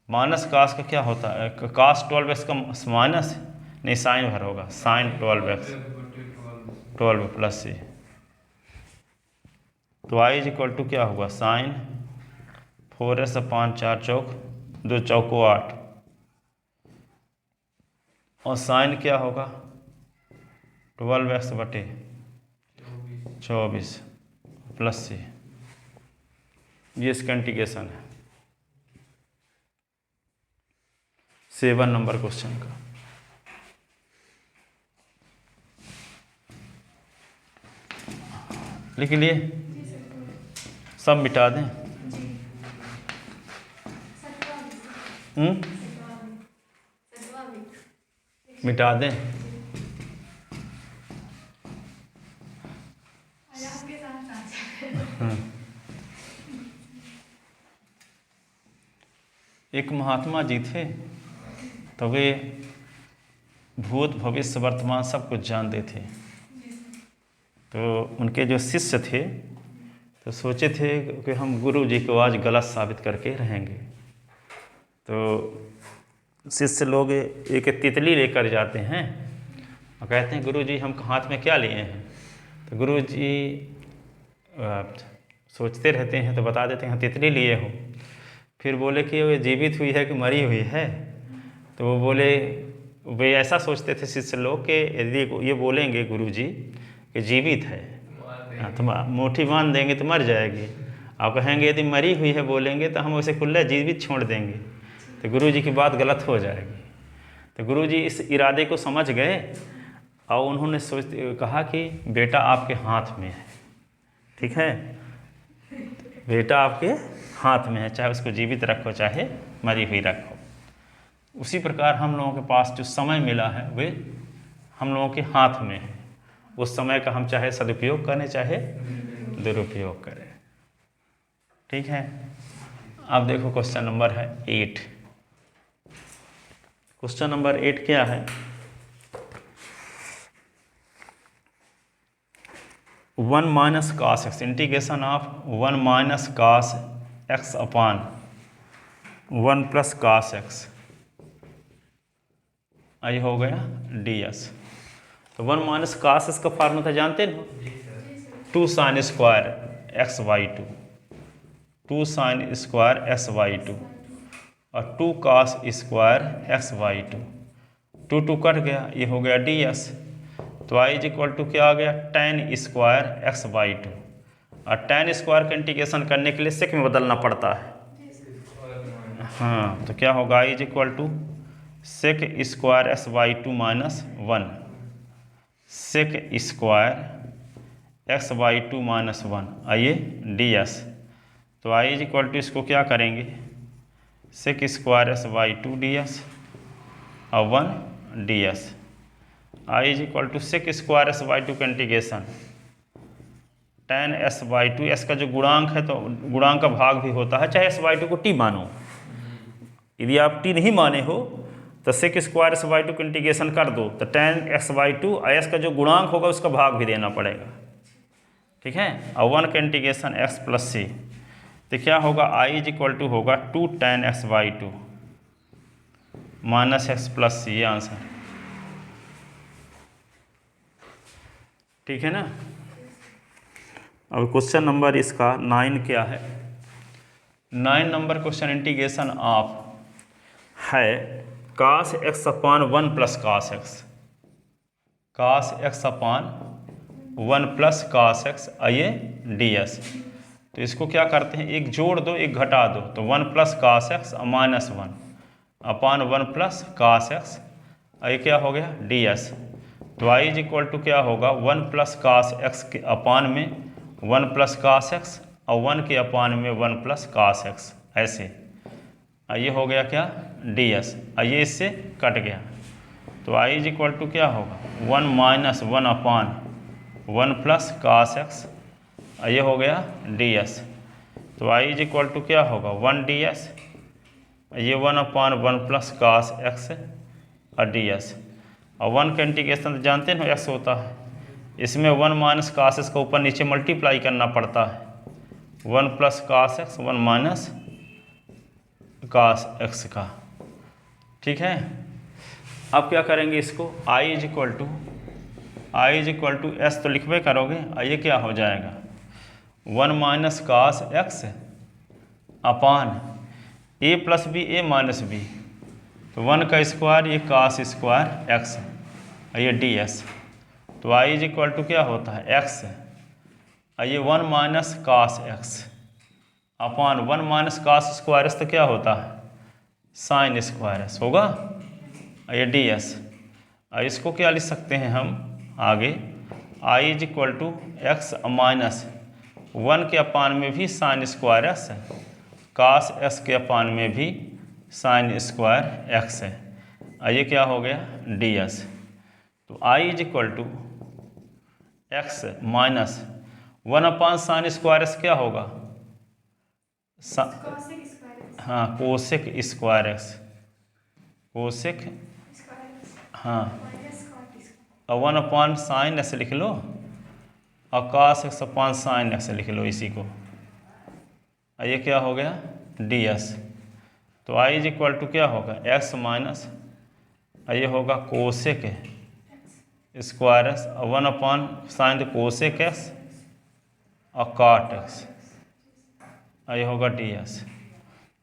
minus cos का क्या होता है? cos 12x का माइनस नहीं, साइन भर होगा, sin 12x 12 प्लस c। तो i इज इक्वल टू क्या हुआ? sin 4x/5, 4 चौक 2 चौको 8, और साइन क्या होगा? 12x/24 प्लस c, ये इसका इंटीग्रेशन है 7 नंबर क्वेश्चन का। लिख लिए? सब मिटा दें? मिटा दें? एक महात्मा जी थे, तो वे भूत भविष्य वर्तमान सब कुछ जानते थे। तो उनके जो शिष्य थे तो सोचे थे कि हम गुरु जी को आज गलत साबित करके रहेंगे। तो शिष्य लोग एक तितली लेकर जाते हैं और कहते हैं गुरु जी हम हाथ में क्या लिए हैं? तो गुरु जी सोचते रहते हैं तो बता देते हैं तितली लिए हो। फिर बोले कि वो जीवित हुई है कि मरी हुई है? तो वो बोले, वे ऐसा सोचते थे शिष्य लोग कि यदि ये बोलेंगे गुरु जी कि जीवित है तो मुट्ठी बांध देंगे तो मर जाएगी, आप कहेंगे यदि मरी हुई है बोलेंगे तो हम उसे खुला जीवित छोड़ देंगे, तो गुरु जी की बात गलत हो जाएगी। तो गुरु जी इस इरादे को समझ गए और उन्होंने कहा कि बेटा आपके हाथ में है, ठीक है, बेटा आपके हाथ में है, चाहे उसको जीवित रखो चाहे मरी हुई रखो। उसी प्रकार हम लोगों के पास जो समय मिला है वे हम लोगों के हाथ में है। उस समय का हम चाहे सदुपयोग करें चाहे दुरुपयोग करें, ठीक है। अब देखो क्वेश्चन नंबर है 8। क्वेश्चन नंबर 8 क्या है? 1 minus cos x, integration of 1 minus cos x upon 1 plus cos x, I हो गया ds। तो 1 माइनस कास एक्स का फार्मूला जानते हो, 2 sine square x by 2, 2 sine square x by 2 और 2 cos square x by 2, 2 2 cut गया, ये हो गया ds। तो आई इज इक्वल टू क्या आ गया, tan स्क्वायर एक्स बाई 2, और tan स्क्वायर का इंटीग्रेशन करने के लिए सेक में बदलना पड़ता है। हाँ, तो क्या होगा, I is equal to sec square x by 2 minus 1, sec square x by 2 minus 1, आइए ds। तो आई इज इक्वल टू इसको क्या करेंगे, sec square x by 2 ds और 1 ds। I is equal to sec square S by 2 का integration tan s by 2, S का जो गुणांक है तो गुणांक का भाग भी होता है, चाहे s बाई 2 को t मानो। यदि आप t नहीं माने हो तो सेक स्क्वायर एस बाई 2 का इंटीग्रेशन कर दो, तो tan x बाई 2 और s का जो गुणांक होगा उसका भाग भी देना पड़ेगा, ठीक है। और 1 का इंटीग्रेशन x प्लस c, तो क्या होगा, आई इज इक्वल टू होगा 2 tan x बाई 2 माइनस एक्स प्लस सी, ये आंसर, ठीक है ना। अब क्वेश्चन नंबर इसका 9 क्या है? 9 नंबर क्वेश्चन इंटीग्रेशन ऑफ है कास एक्स अपान 1 प्लस कास एक्स, कास एक्स अपान 1 प्लस कास एक्स, आइए ds। तो इसको क्या करते हैं, एक जोड़ दो एक घटा दो, तो 1 प्लस कास एक्स माइनस 1 अपान 1 प्लस कास एक्स, ये क्या हो गया ds। तो आई इज इक्वल टू क्या होगा, 1 प्लस कास एक्स के अपान में 1 प्लस कास एक्स और 1 के अपान में 1 प्लस कास एक्स, ऐसे ये हो गया क्या ds, ये इससे कट गया। तो आई इज इक्वल टू क्या होगा, 1 माइनस 1 अपान 1 प्लस कास एक्स, ये हो गया ds। तो आई इज इक्वल टू क्या होगा 1 ds, ये 1 अपान 1 प्लस कास एक्स और ds। और 1 का इंटीग्रेशन तो जानते हैं x होता है, इसमें 1 माइनस कास एक्स का ऊपर नीचे मल्टीप्लाई करना पड़ता है, 1 plus cos X 1 minus cos x का, ठीक है। अब क्या करेंगे इसको, I is equal to S तो लिखबे करोगे, ये क्या हो जाएगा 1 minus cos X upon A plus B A minus B, तो 1 का स्क्वायर ये कास स्क्वायर एक्स, ये ds। तो आई इज इक्वल टू क्या होता है x, ये 1 माइनस कास एक्स अपान 1 माइनस कास स्क्वायर एक्स, तो क्या होता है साइन स्क्वायर एक्स होगा, ये ds। इसको क्या लिख सकते हैं हम आगे, I is equal to x minus 1 के अपान में भी साइन स्क्वायर एक्स है, कास एक्स के अपान में भी साइन स्क्वायर एक्स है, ये क्या हो गया ds। तो I is equal to x minus 1 upon sine square x क्या होगा, हाँ कोसेक स्क्वायर एक्स, कोसेक, हाँ और 1 अपान साइन एक्स लिख लो और कास एक्स अपान साइन एक्स लिख लो इसी को, ये क्या हो गया ds। तो आई इज इक्वल टू क्या होगा x माइनस, ये होगा cosec square x, 1 upon sign cosec x और काट एक्स, ये होगा ds।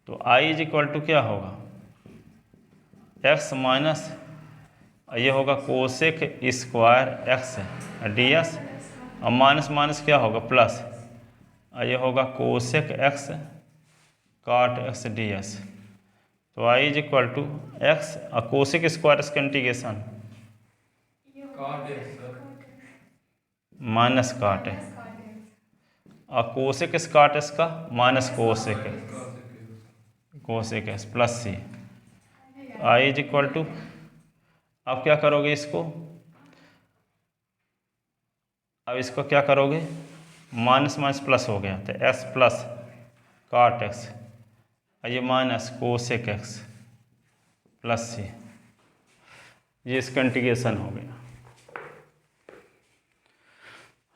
तो आई इज इक्वल टू क्या होगा x माइनस, ये होगा कोसेक स्क्वायर एक्स ds, और माइनस माइनस क्या होगा प्लस, ये होगा cosec X cot X ds। तो I is equal to X और कोसेक स्क्वायर एक्स का इंटीग्रेशन माइनस काट है, और कोसेक काट एक्स का minus cosec X plus C, I is equal to, अब क्या करोगे इसको, अब इसको क्या करोगे माइनस माइनस प्लस हो गया, तो एक्स प्लस काट एक्स, ये minus cosec X plus c, ये इसका इंटीग्रेशन हो गया।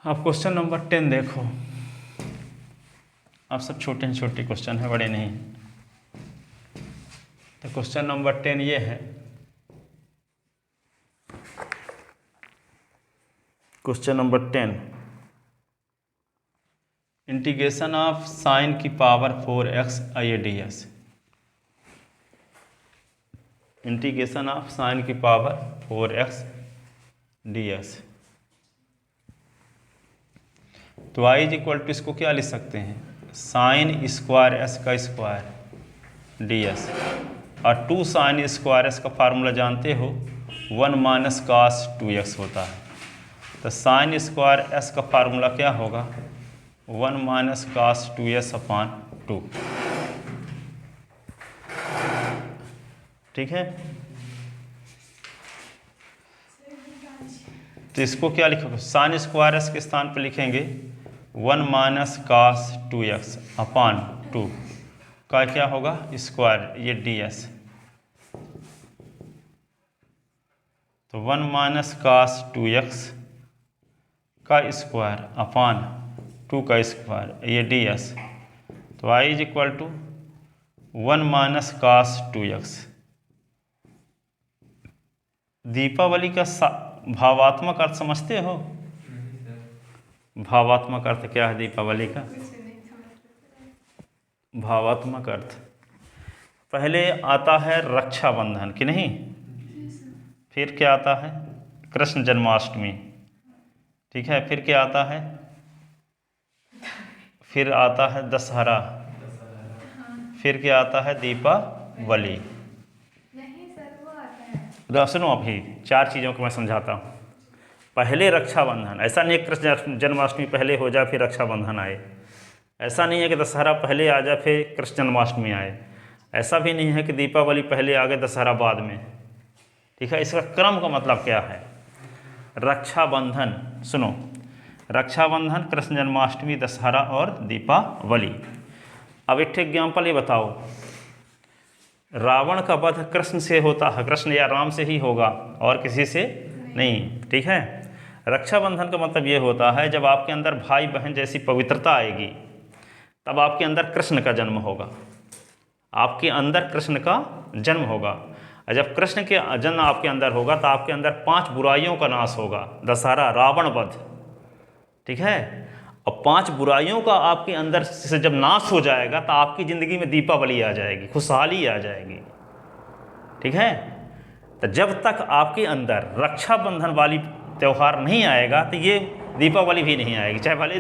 अब क्वेश्चन नंबर 10 देखो। अब सब छोटे छोटे क्वेश्चन है, बड़े नहीं। तो क्वेश्चन नंबर 10 ये है, question number 10, integration of sine की power 4x IADS। Integration of sine की पावर 4x ds। तो i इज इक्वल टू, इसको क्या लिख सकते हैं, साइन स्क्वायर s का स्क्वायर ds, और 2 साइन स्क्वायर s का फार्मूला जानते हो, 1 माइनस कास 2x होता है। तो साइन स्क्वायर s का फार्मूला क्या होगा, 1 माइनस कास 2s अपॉन 2। ठीक है, तो इसको क्या लिखोगे, साइन स्क्वायर s के स्थान पर लिखेंगे 1 माइनस कास 2x अपॉन 2 का क्या होगा स्क्वायर, ये ds। तो 1 माइनस कास 2x का स्क्वायर अपॉन 2 का स्क्वायर, ये ds। तो i is equal to 1 minus cos 2x। Deepawali का भावात्मक अर्थ समझते हो? भावात्मक अर्थ क्या है दीपावली का? भावात्मक अर्थ पहले आता है रक्षाबंधन कि नहीं, फिर क्या आता है कृष्ण जन्माष्टमी, ठीक है, फिर क्या आता है, फिर आता है दशहरा, फिर क्या आता है दीपावली। सुनो, अभी 4 चीज़ों को मैं समझाता हूँ। पहले रक्षाबंधन, ऐसा नहीं है कृष्ण जन्माष्टमी पहले हो जाए फिर रक्षाबंधन आए, ऐसा नहीं है कि दशहरा पहले आ जाए फिर कृष्ण जन्माष्टमी आए, ऐसा भी नहीं है कि दीपावली पहले आ गए दशहरा बाद में, ठीक है। इसका क्रम का मतलब क्या है, रक्षाबंधन, सुनो, रक्षाबंधन, कृष्ण जन्माष्टमी, दशहरा और दीपावली। अब एक एग्जाम्पल ये बताओ, रावण का वध कृष्ण से होता है, कृष्ण या राम से ही होगा और किसी से नहीं, ठीक है। रक्षाबंधन का मतलब ये होता है जब आपके अंदर भाई बहन जैसी पवित्रता आएगी तब आपके अंदर कृष्ण का जन्म होगा, आपके अंदर कृष्ण का जन्म होगा। और जब कृष्ण के जन्म आपके अंदर होगा तो आपके अंदर 5 बुराइयों का नाश होगा, दशहरा, रावण वध, ठीक है। और 5 बुराइयों का आपके अंदर से जब नाश हो जाएगा तो आपकी ज़िंदगी में दीपावली आ जाएगी, खुशहाली आ जाएगी, ठीक है। तो जब तक आपके अंदर रक्षाबंधन वाली त्यौहार नहीं आएगा तो ये दीपावली भी नहीं आएगी, चाहे भले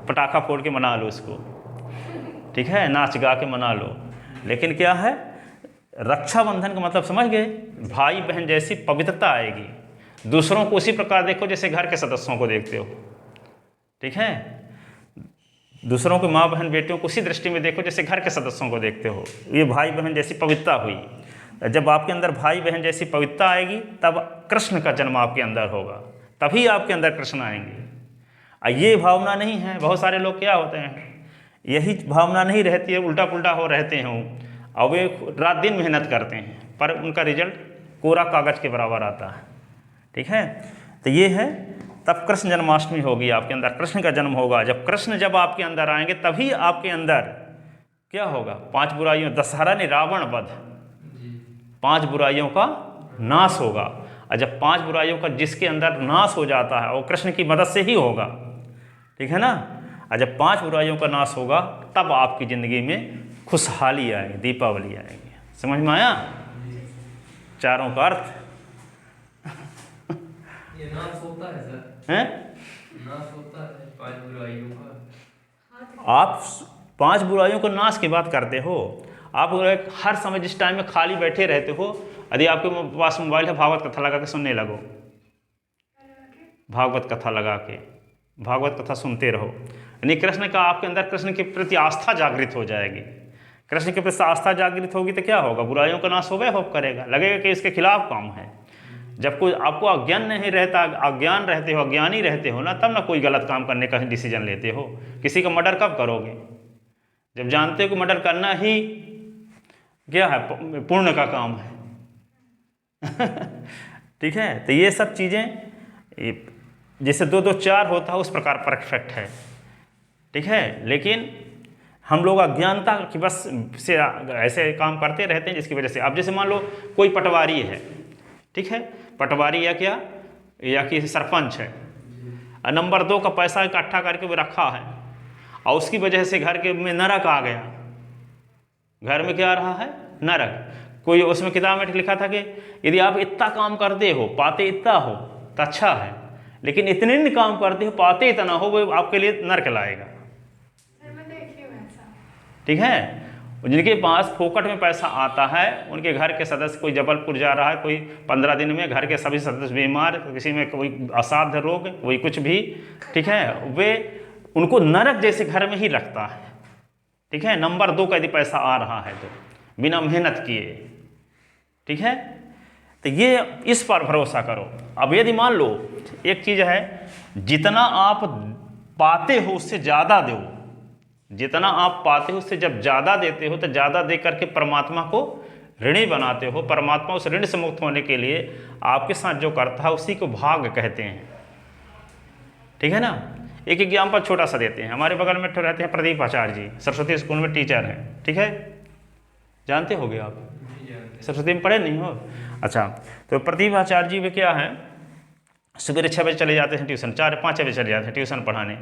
पटाखा फोड़ के मना लो इसको, ठीक है, नाच गा के मना लो, लेकिन क्या है, रक्षाबंधन का मतलब समझ गए, भाई बहन जैसी पवित्रता आएगी। दूसरों को उसी प्रकार देखो जैसे घर के सदस्यों को देखते हो, ठीक है। दूसरों को, माँ बहन बेटियों को उसी दृष्टि में देखो जैसे घर के सदस्यों को देखते हो। ये भाई बहन जैसी पवित्रता हुई। जब आपके अंदर भाई बहन जैसी पवित्रता आएगी तब कृष्ण का जन्म आपके अंदर होगा, तभी आपके अंदर कृष्ण आएंगे। ये भावना नहीं है, बहुत सारे लोग क्या होते हैं, यही भावना नहीं रहती है, उल्टा पुल्टा हो रहते हैं और वे रात दिन मेहनत करते हैं पर उनका रिजल्ट कोरा कागज के बराबर आता है, ठीक है। तो ये है, तब कृष्ण जन्माष्टमी होगी, आपके अंदर कृष्ण का जन्म होगा। जब कृष्ण जब आपके अंदर आएंगे तभी आपके अंदर क्या होगा, 5 बुराइयों, दशहरा ने रावण वध, 5 बुराइयों का नाश होगा। और जब 5 बुराइयों का जिसके अंदर नाश हो जाता है वो कृष्ण की मदद से ही होगा, ठीक है ना। और जब 5 बुराइयों का नाश होगा तब आपकी ज़िंदगी में खुशहाली आएगी, दीपावली आएगी। समझ में आया चारों का अर्थ? ये नाश होता है सर, हैं? नाश होता है 5 बुराइयों का। आप 5 बुराइयों को नाश की बात करते हो, आप हर समय जिस टाइम में खाली बैठे रहते हो, यदि आपके पास मोबाइल है, भागवत कथा लगा के सुनने लगो, भागवत कथा लगा के भागवत कथा सुनते रहो, यानी कृष्ण का आपके अंदर कृष्ण के प्रति आस्था जागृत हो जाएगी। कृष्ण के प्रति आस्था जागृत होगी तो क्या होगा, बुराइयों का नाश होगा, होप करेगा, लगेगा कि इसके खिलाफ काम है। जब कोई आपको अज्ञान नहीं रहता, अज्ञान रहते हो, अज्ञानी रहते हो ना, तब ना कोई गलत काम करने का डिसीजन लेते हो। किसी का मर्डर कब करोगे, जब जानते हो कि मर्डर करना ही क्या है, पुण्य का काम है ठीक है, तो ये सब चीज़ें जैसे 2 2 4 होता है उस प्रकार परफेक्ट है। ठीक है, लेकिन हम लोग अज्ञानता की बस से ऐसे काम करते रहते हैं जिसकी वजह से, अब जैसे मान लो कोई पटवारी है, ठीक है, पटवारी या कि सरपंच है, और नंबर 2 का पैसा इकट्ठा करके वो रखा है, और उसकी वजह से घर के में नरक आ गया। घर में क्या आ रहा है? नरक। कोई उसमें किताब में लिखा था कि यदि आप इतना काम करते हो, पाते इतना हो तो अच्छा है, लेकिन इतने नहीं काम करते हो, पाते इतना हो, वो आपके लिए नरक लाएगा। ठीक है, जिनके पास फोकट में पैसा आता है, उनके घर के सदस्य, कोई जबलपुर जा रहा है, कोई 15 दिन में घर के सभी सदस्य बीमार, किसी में कोई असाध्य रोग, कोई कुछ भी, ठीक है, वे उनको नरक जैसे घर में ही रखता है। ठीक है, नंबर 2 का यदि पैसा आ रहा है तो बिना मेहनत किए। ठीक है, तो ये इस पर भरोसा करो। अब यदि मान लो एक चीज़ है, जितना आप पाते हो उससे ज़्यादा दो, जितना आप पाते हो उससे जब ज़्यादा देते हो तो ज़्यादा दे करके परमात्मा को ऋणी बनाते हो। परमात्मा उस ऋण से मुक्त होने के लिए आपके साथ जो करता है उसी को भाग कहते हैं। ठीक है ना, एक एग्जाम्पल छोटा सा देते हैं। हमारे बगल में रहते हैं प्रदीप आचार्य जी, सरस्वती स्कूल में टीचर हैं। ठीक है, जानते होगे आप, सरस्वती में पढ़े नहीं हो? अच्छा, तो प्रदीप आचार्य जी वे क्या है, सवेरे 6 बजे चले जाते हैं ट्यूशन, 4-5 बजे चले जाते हैं ट्यूशन पढ़ाने।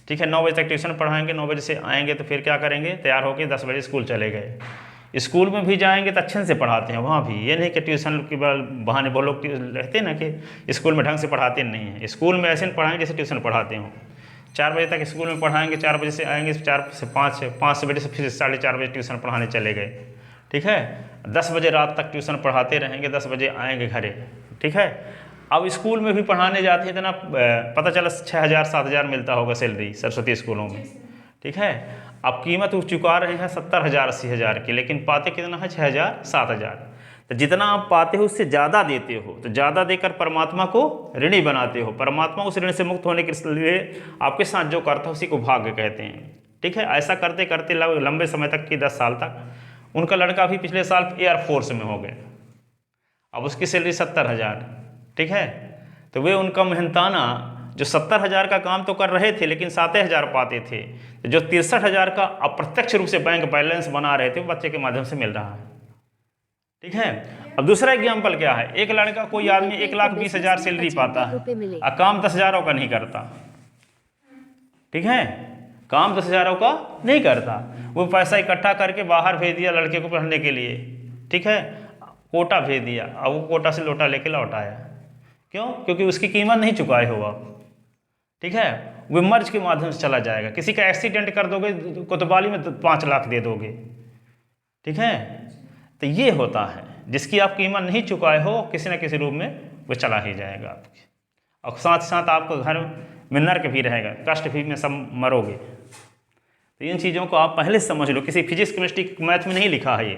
ठीक है, 9 बजे तक ट्यूशन पढ़ाएंगे, 9 बजे से आएंगे तो फिर क्या करेंगे, तैयार होकर 10 बजे स्कूल चले गए। स्कूल में भी जाएंगे तो अच्छे से पढ़ाते हैं वहाँ भी, ये नहीं कि ट्यूशन के बहाने बहुत लोग रहते हैं ना कि स्कूल में ढंग से पढ़ाते नहीं हैं। स्कूल में ऐसे पढ़ाएंगे जैसे ट्यूशन पढ़ाते हो। 4 बजे तक स्कूल में पढ़ाएंगे, 4 बजे से आएंगे, 4 से 5 बजे से फिर 4:30 बजे ट्यूशन पढ़ाने चले गए। ठीक है, 10 बजे रात तक ट्यूशन पढ़ाते रहेंगे, 10 बजे आएंगे घरे। ठीक है, अब स्कूल में भी पढ़ाने जाते हैं इतना पता चला 6,000-7,000 मिलता होगा सैलरी सरस्वती स्कूलों में। ठीक है, अब कीमत चुका रहे हैं 70,000-80,000 की, लेकिन पाते कितना है? 6,000-7,000। तो जितना आप पाते हो उससे ज़्यादा देते हो, तो ज़्यादा देकर परमात्मा को ऋणी बनाते हो। परमात्मा उस ऋण से मुक्त होने के लिए आपके साथ जो करता है उसी को भाग्य कहते हैं। ठीक है, ऐसा करते करते लंबे समय तक की 10 साल तक उनका लड़का भी पिछले साल एयरफोर्स में हो गया, अब उसकी सैलरी 70,000। ठीक है, तो वे उनका मेहनताना जो 70,000 का काम तो कर रहे थे लेकिन 7,000 पाते थे, तो जो 63,000 का अप्रत्यक्ष रूप से बैंक बैलेंस बना रहे थे वो बच्चे के माध्यम से मिल रहा है। ठीक है, अब दूसरा एग्जाम्पल क्या है, एक लड़का कोई आदमी 1,20,000 सैलरी पाता है और काम 10,000 का नहीं करता। ठीक है, काम 10,000 का नहीं करता, वो पैसा इकट्ठा करके बाहर भेज दिया लड़के को पढ़ने के लिए। ठीक है, कोटा भेज दिया, अब वो कोटा से लोटा लेके लौट आया। क्यों? क्योंकि उसकी कीमत नहीं चुकाए हो आप। ठीक है, वो मर्ज के माध्यम से चला जाएगा। किसी का एक्सीडेंट कर दोगे, कोतवाली में 5 लाख दे दोगे। ठीक है, तो ये होता है, जिसकी आप कीमत नहीं चुकाए हो किसी न किसी रूप में वो चला ही जाएगा आपके, और साथ साथ आपको घर में नर्क भी रहेगा, कष्ट भी में सब मरोगे। तो इन चीज़ों को आप पहले समझ लो। किसी फिजिक्स केमिस्ट्री मैथ में नहीं लिखा है ये,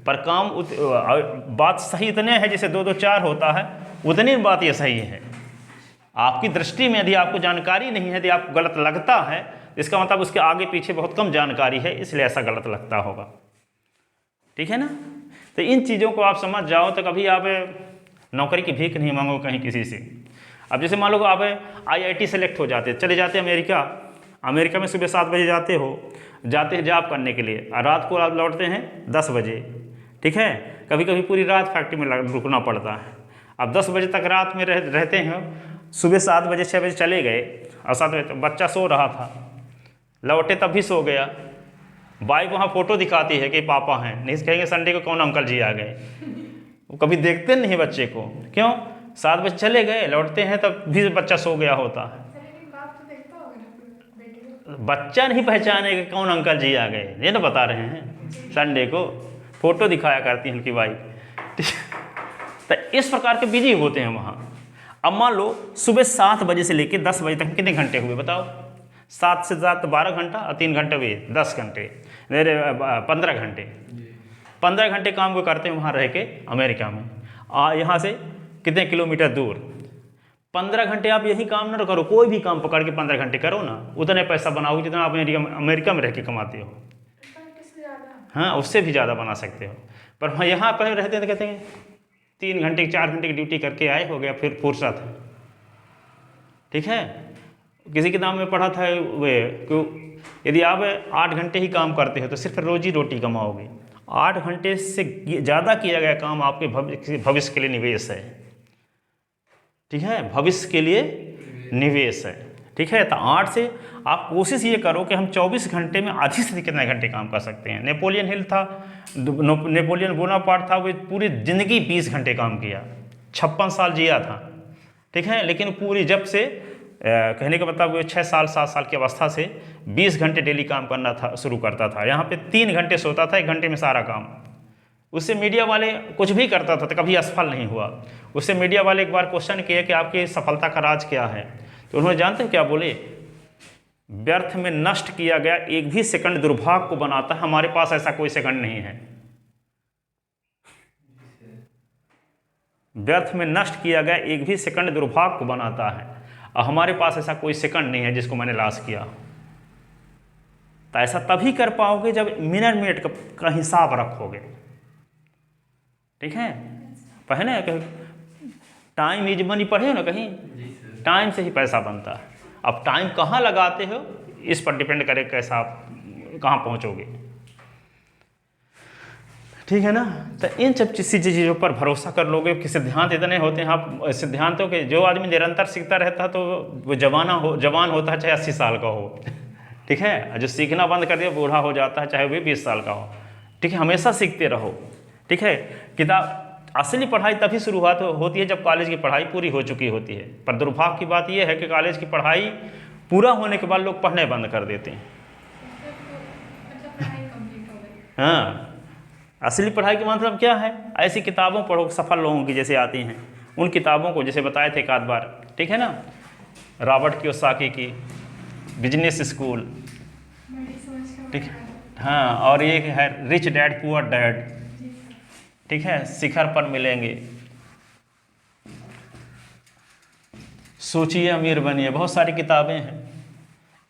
पर काम बात सही इतने है जैसे 2 2 4 होता है उतनी बात ये सही है। आपकी दृष्टि में यदि आपको जानकारी नहीं है, यदि आपको गलत लगता है, इसका मतलब उसके आगे पीछे बहुत कम जानकारी है, इसलिए ऐसा गलत लगता होगा। ठीक है ना, तो इन चीज़ों को आप समझ जाओ तो कभी आप नौकरी की भीख नहीं मांगो कहीं किसी से। अब जैसे मान लो आप IIT सेलेक्ट हो जाते, चले जाते अमेरिका में सुबह 7 बजे जाते हैं जॉब करने के लिए, और रात को आप लौटते हैं 10 बजे। ठीक है, कभी कभी पूरी रात फैक्ट्री में रुकना पड़ता है। अब 10 बजे तक रात में रहते हैं, सुबह 7 बजे 6 बजे चले गए, और 7 बजे बच्चा सो रहा था, लौटे तब भी सो गया। वाइफ वहाँ फ़ोटो दिखाती है कि पापा हैं, नहीं कहेंगे संडे को कौन अंकल जी आ गए। वो कभी देखते नहीं बच्चे को, क्यों? 7 बजे चले गए, लौटते हैं तब भी बच्चा सो गया होता है। बच्चा नहीं पहचानेगा कौन अंकल जी आ गए, ये तो बता रहे हैं, संडे को फोटो दिखाया करती है उनकी वाइफ। तो इस प्रकार के बिजी होते हैं वहाँ। अब मान लो सुबह 7 बजे से लेकर 10 बजे तक कितने घंटे हुए बताओ? 7 से 7 12 घंटा, और 3 घंटे हुए 10 घंटे, मेरे 15 घंटे। 15 घंटे काम वो करते हैं वहाँ रह के अमेरिका में। यहाँ से कितने किलोमीटर दूर। 15 घंटे आप यही काम ना करो, कोई भी काम पकड़ के 15 घंटे करो ना, उतने पैसा बनाओगे जितना आप अमेरिका में रह के कमाते हो। हाँ, उससे भी ज़्यादा बना सकते हो। पर हाँ, यहाँ पर रहते हैं तो कहते हैं 3 घंटे 4 घंटे की ड्यूटी करके आए, हो गया फिर फुर्सत है। ठीक है, किसी किताब में पढ़ा था वे क्यों, यदि आप 8 घंटे ही काम करते हो तो सिर्फ रोजी रोटी कमाओगे, 8 घंटे से ज़्यादा किया गया काम आपके भविष्य के लिए निवेश है। ठीक है, भविष्य के लिए निवेश है। ठीक है, तो 8 से आप कोशिश ये करो कि हम 24 घंटे में अधिक से कितने घंटे काम कर सकते हैं। नेपोलियन हिल था, नेपोलियन बोनापार्ट था, वो पूरी ज़िंदगी 20 घंटे काम किया, 56 साल जिया था। ठीक है, लेकिन पूरी जब से कहने का मतलब वो 6 साल 7 साल की अवस्था से 20 घंटे डेली काम करना था शुरू करता था। यहाँ पे 3 घंटे सोता था, 1 घंटे में सारा काम। उससे मीडिया वाले कुछ भी करता था तो कभी असफल नहीं हुआ। उससे मीडिया वाले एक बार क्वेश्चन किए कि आपकी सफलता का राज क्या है, तो उन्होंने जानते हैं क्या बोले, व्यर्थ में नष्ट किया गया एक भी सेकंड दुर्भाग्य को बनाता है, हमारे पास ऐसा कोई सेकंड नहीं है। व्यर्थ में नष्ट किया गया एक भी सेकंड दुर्भाग्य को बनाता है, और हमारे पास ऐसा कोई सेकंड नहीं है जिसको मैंने लॉस किया। तो ऐसा तभी कर पाओगे जब मिनट का हिसाब रखोगे। ठीक है, पहले टाइम इज मनी पढ़े हो ना कहीं, टाइम से ही पैसा बनता है। अब टाइम कहाँ लगाते हो इस पर डिपेंड करे कैसा आप कहाँ पहुँचोगे। ठीक है ना, तो इन सब चीज़ों पर भरोसा कर लोगे कि सिद्धांत इतने होते हैं। आप सिद्धांतों के, जो आदमी निरंतर सीखता रहता है तो वो जवान होता है चाहे 80 साल का हो। ठीक है, जो सीखना बंद कर दिया बूढ़ा हो जाता है चाहे वो 20 साल का हो। ठीक है, हमेशा सीखते रहो। ठीक है, किताब असली पढ़ाई तभी शुरुआत होती है जब कॉलेज की पढ़ाई पूरी हो चुकी होती है। पर दुर्भाग्य की बात यह है कि कॉलेज की पढ़ाई पूरा होने के बाद लोग पढ़ने बंद कर देते हैं। मतलब पढ़ाई कंप्लीट हो गई। हाँ, असली पढ़ाई का मतलब क्या है, ऐसी किताबों पढ़ो सफल लोगों की जैसे आती हैं, उन किताबों को जैसे बताए थे एक आध बार। ठीक है ना, रॉबर्ट कियोसाकी की बिजनेस स्कूल। बड़ी सोच का ठीक, बड़ा हाँ, और ये है रिच डैड पुअर डैड। जी। ठीक है, शिखर पर मिलेंगे, सोचिए अमीर बनिए, बहुत सारी किताबें हैं।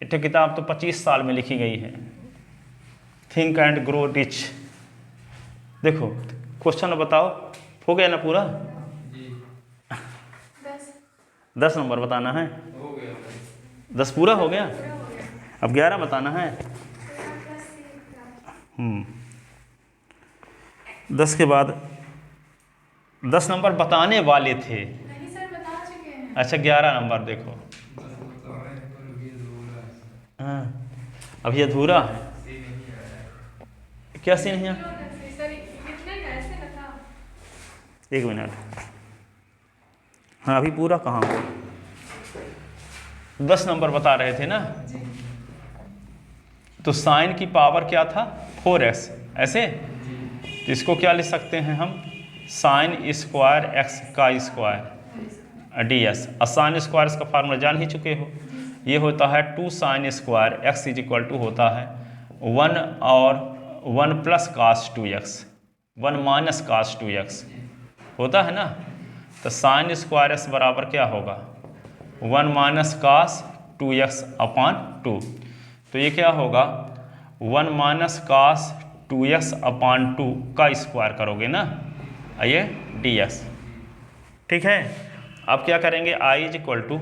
एक किताब तो 25 साल में लिखी गई है, थिंक एंड ग्रो रिच। देखो क्वेश्चन बताओ, हो गया ना पूरा? जी 10 नंबर बताना है, हो गया। 10 पूरा हो गया, पूरा हो गया। अब 11 बताना है। 10 के बाद 10 नंबर बताने वाले थे। नहीं सर, बता चुके हैं। अच्छा 11 नंबर देखो। बस बताओ है पर अभी अधूरा है। हाँ, अब ये अधूरा है। ये नहीं आया। क्या सीन है? सर इतने कैसे बता। 1 मिनट, हाँ अभी पूरा कहाँ हो, 10 नंबर बता रहे थे ना। जी। तो साइन की पावर क्या था 4x, ऐसे। तो इसको क्या लिख सकते हैं हम, साइन स्क्वायर x का स्क्वायर ds। साइन स्क्वायर का फार्मूला जान ही चुके हो, ये होता है 2 sine square x is equal to होता है 1 और 1 प्लस कास 2x, 1 माइनस कास 2x होता है ना। तो साइन स्क्वायर x बराबर क्या होगा, 1 माइनस कास 2x अपान 2। तो ये क्या होगा, 1 माइनस कास 2x अपान 2 का स्क्वायर करोगे ना, ये ds। ठीक है, अब क्या करेंगे, i is equal to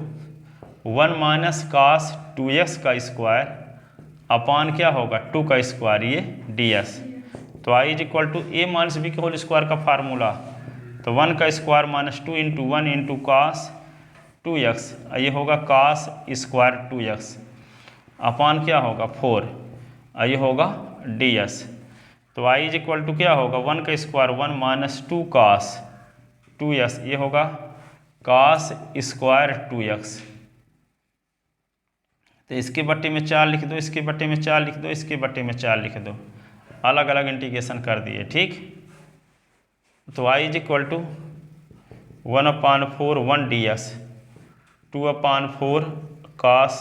1 minus cos 2x का स्क्वायर अपान क्या होगा 2 का स्क्वायर, ये ds। तो i is equal to a minus b के होल स्क्वायर का फार्मूला, तो 1 का square minus 2 into 1 into cos 2x, ये होगा कास स्क्वायर 2x अपान क्या होगा 4, ये होगा ds। तो i इज इक्वल टू क्या होगा, 1 का स्क्वायर 1 माइनस 2 कास 2x, ये होगा कास स्क्वायर 2x। तो इसके बट्टे में 4 लिख दो, इसके बट्टे में 4 लिख दो, इसके बट्टे में 4 लिख दो, अलग अलग इंटीग्रेशन कर दिए। ठीक, तो i is equal to 1/4 1 ds, 2/4 cos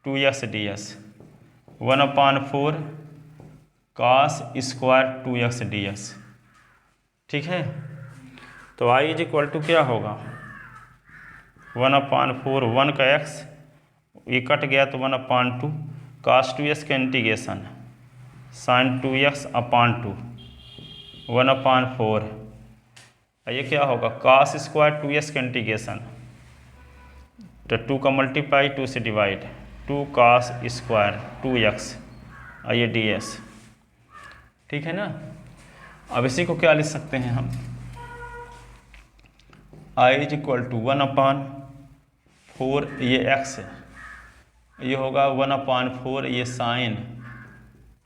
2x ds, 1/4 cos square 2x ds। ठीक है, तो i इज इक्वल टू क्या होगा, 1/4 1 का x, ये कट गया तो 1/2 कास 2x का इंटीग्रेशन साइन 2x अपान 2, 1/4 ये क्या होगा cos स्क्वायर 2s का इंटीग्रेशन, तो 2 का मल्टीप्लाई 2 से डिवाइड, 2 cos स्क्वायर 2x ये ds, ठीक है ना। अब इसी को क्या लिख सकते हैं हम, I इज इक्वल टू 1/4 ये x है, ये होगा 1/4 ये साइन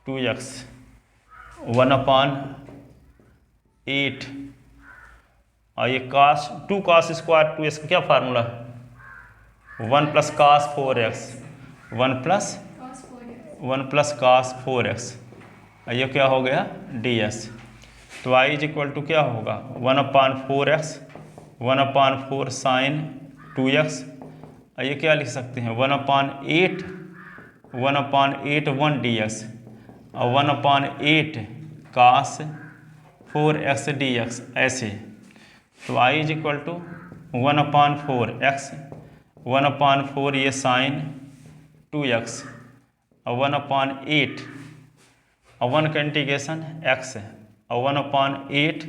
2x 1/8 और ये टू cos स्क्वायर 2s का क्या फार्मूला है, 1 + cos 4x 1 + cos 4x ये क्या हो गया ds। तो I इज इक्वल टू क्या होगा 1/4x 1/4 साइन 2x ये क्या लिख सकते हैं 1/8 1 dx और 1/8 cos 4x dx ऐसे। तो I is equal to 1/4x 1/4 ये साइन 2x और 1/8 और 1 का इंटीग्रेशन x है और 1/8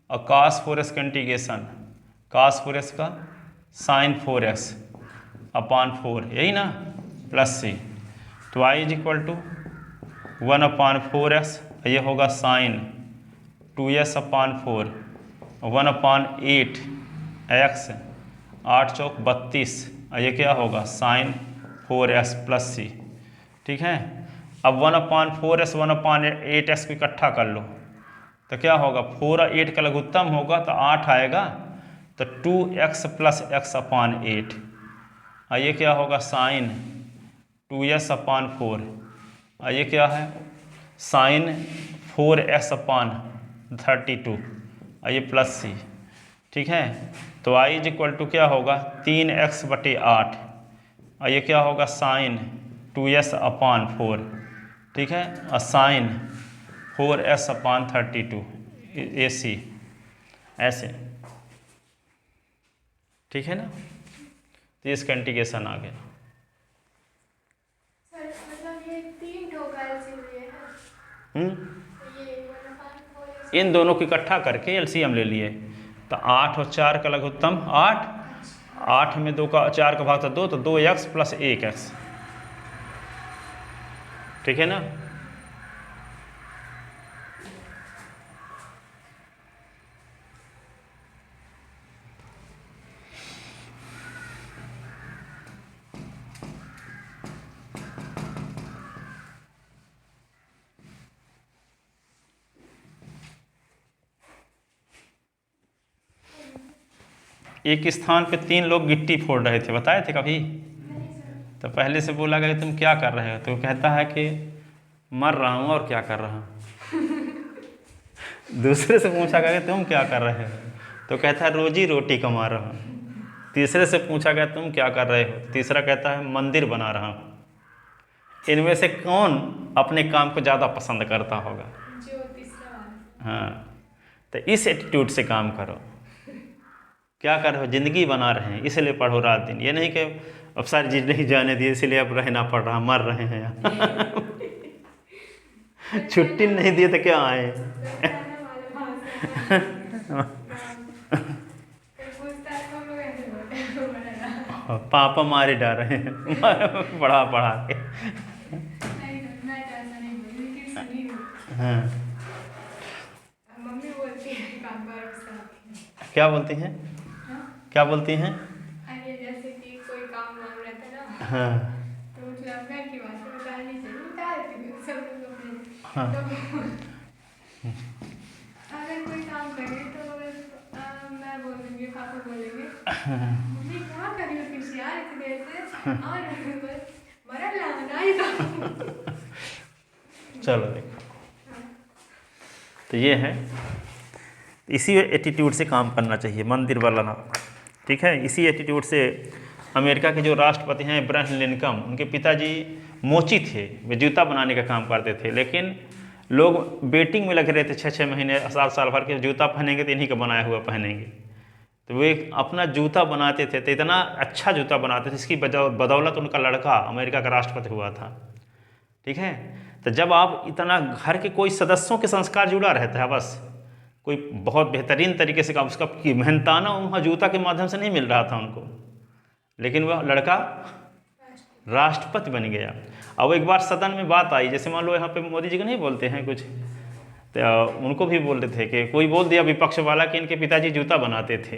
और cos 4x का इंटीग्रेशन cos 4x का साइन 4x अपान 4 यही ना प्लस c। तो I is equal to 1/4x ये होगा साइन 2s/4 1/8 x 8 चौक 32 ये क्या होगा साइन 4s प्लस c, ठीक है। अब 1/4s 1/8x को इकट्ठा कर लो तो क्या होगा 4 और 8 का लघुत्तम होगा तो 8 आएगा, तो 2x + x/8 ये क्या होगा साइन 2s/4 ये क्या है साइन 4s/32 ये प्लस c, ठीक है। तो I इज इक्वल टू क्या होगा 3x/8 ये क्या होगा साइन 2s/4, ठीक है, और साइन 4s/32 AC ऐसे, ठीक है ना। तो इसका इंटीग्रेशन आ गया। सर मतलब ये 3 ठोका एलसीएम लिए है, ये 1/4 इन दोनों को इकट्ठा करके एलसीएम ले लिए, तो 8 और 4 का लघुत्तम 8 8 में 2 का 4 का भाग था 2 तो 2x + 1x, ठीक है ना। एक स्थान पे 3 लोग गिट्टी फोड़ रहे थे, बताए थे कभी? तो पहले से बोला गया तुम क्या कर रहे हो, तो कहता है कि मर रहा हूँ और क्या कर रहा हूँ। दूसरे से पूछा गया कि तुम क्या कर रहे हो, तो कहता है रोजी रोटी कमा रहा हूँ। तीसरे से पूछा गया तुम क्या कर रहे हो, तीसरा कहता है मंदिर बना रहा हूँ। इनमें से कौन अपने काम को ज़्यादा पसंद करता होगा? जो तीसरा वाला। हाँ, तो इस एटीट्यूड से काम करो। क्या कर रहे हो, ज़िंदगी बना रहे हैं इसलिए पढ़ो रात दिन, ये नहीं कि अब सारी चीज़ नहीं जाने दी इसलिए अब रहना पड़ रहा, मर रहे हैं यहाँ। छुट्टी नहीं दी तो क्या आए। पापा मारे डा रहे हैं पढ़ा पढ़ा के। हाँ, मम्मी बोलती है काम करो उसका। क्या बोलती हैं? क्या बोलती हैं? अरे जैसे कि कोई काम वाम रहता है ना, हाँ तो मतलब घर की बात बतानी चाहिए, बता देती हूँ सब लोग अपने। हाँ। तो अगर कोई काम करे तो मैं बोलूँगी, पापा बोलेंगे मम्मी क्या कर रही हो किसी यार इतनी देर से, और मरा लाना ही काम। चलो देखो, तो ये है, इसी एटीट्यूड से काम करना चाहिए, मंदिर वाला ना, ठीक है। इसी एटीट्यूड से अमेरिका के जो राष्ट्रपति हैं इब्राहिम लिंकन, उनके पिताजी मोची थे, वे जूता बनाने का काम करते थे, लेकिन लोग बेटिंग में लगे रहते 6-6 महीने 7 साल भर के, जूता पहनेंगे तो इन्हीं का बनाया हुआ पहनेंगे। तो वे अपना जूता बनाते थे, तो इतना अच्छा जूता बनाते थे, इसकी बदौलत उनका लड़का अमेरिका का राष्ट्रपति हुआ था, ठीक है। तो जब आप इतना घर के कोई सदस्यों के संस्कार जुड़ा रहता है बस, कोई बहुत बेहतरीन तरीके से काम, उसका मेहनताना वहाँ जूता के माध्यम से नहीं मिल रहा था उनको, लेकिन वह लड़का राष्ट्रपति बन गया। अब एक बार सदन में बात आई, जैसे मान लो यहाँ पे मोदी जी को नहीं बोलते हैं कुछ, तो उनको भी बोल रहे थे कि कोई बोल दिया विपक्ष वाला कि इनके पिताजी जूता बनाते थे,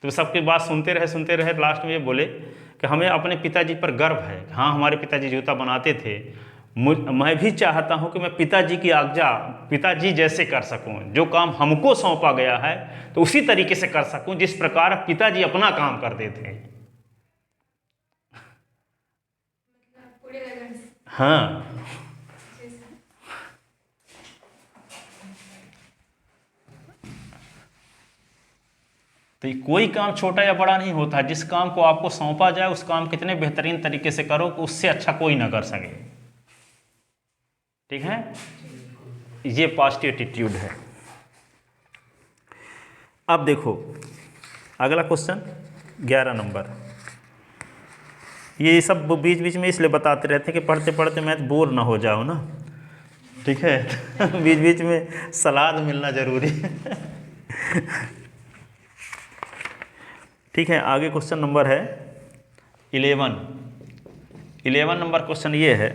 तो सबकी बात सुनते रहे, लास्ट में ये बोले कि हमें अपने पिताजी पर गर्व है, हाँ हमारे पिताजी जूता बनाते थे, मैं भी चाहता हूँ कि मैं पिताजी की आज्ञा पिताजी जैसे कर सकूँ, जो काम हमको सौंपा गया है तो उसी तरीके से कर सकूँ जिस प्रकार पिताजी अपना काम करते थे। पूरे लगन से। हाँ, तो ये कोई काम छोटा या बड़ा नहीं होता, जिस काम को आपको सौंपा जाए उस काम कितने बेहतरीन तरीके से करो कि उससे अच्छा कोई ना कर सके। ठीक है, ये पॉजिटिव एटीट्यूड है। अब देखो अगला क्वेश्चन 11 नंबर। ये सब बीच बीच में इसलिए बताते रहते हैं कि पढ़ते पढ़ते मैं बोर ना हो जाओ ना, ठीक है बीच बीच में सलाद मिलना जरूरी है ठीक है, आगे क्वेश्चन नंबर है 11 नंबर क्वेश्चन ये है,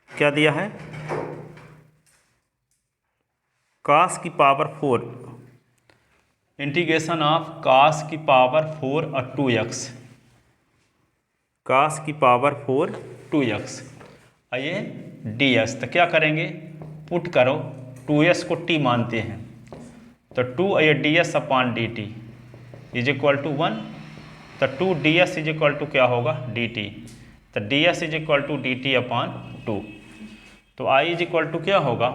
क्या दिया है, cos की पावर 4 इंटीग्रेशन ऑफ cos की पावर 4 और 2x, cos की पावर 4 2x आइए ds, तो क्या करेंगे, पुट करो, 2s को t मानते हैं तो 2 आइए ds upon dt is equal to 1, तो 2 ds इज इक्वल टू क्या होगा dt, तो ds is equal to dt upon 2, तो i इज इक्वल टू क्या होगा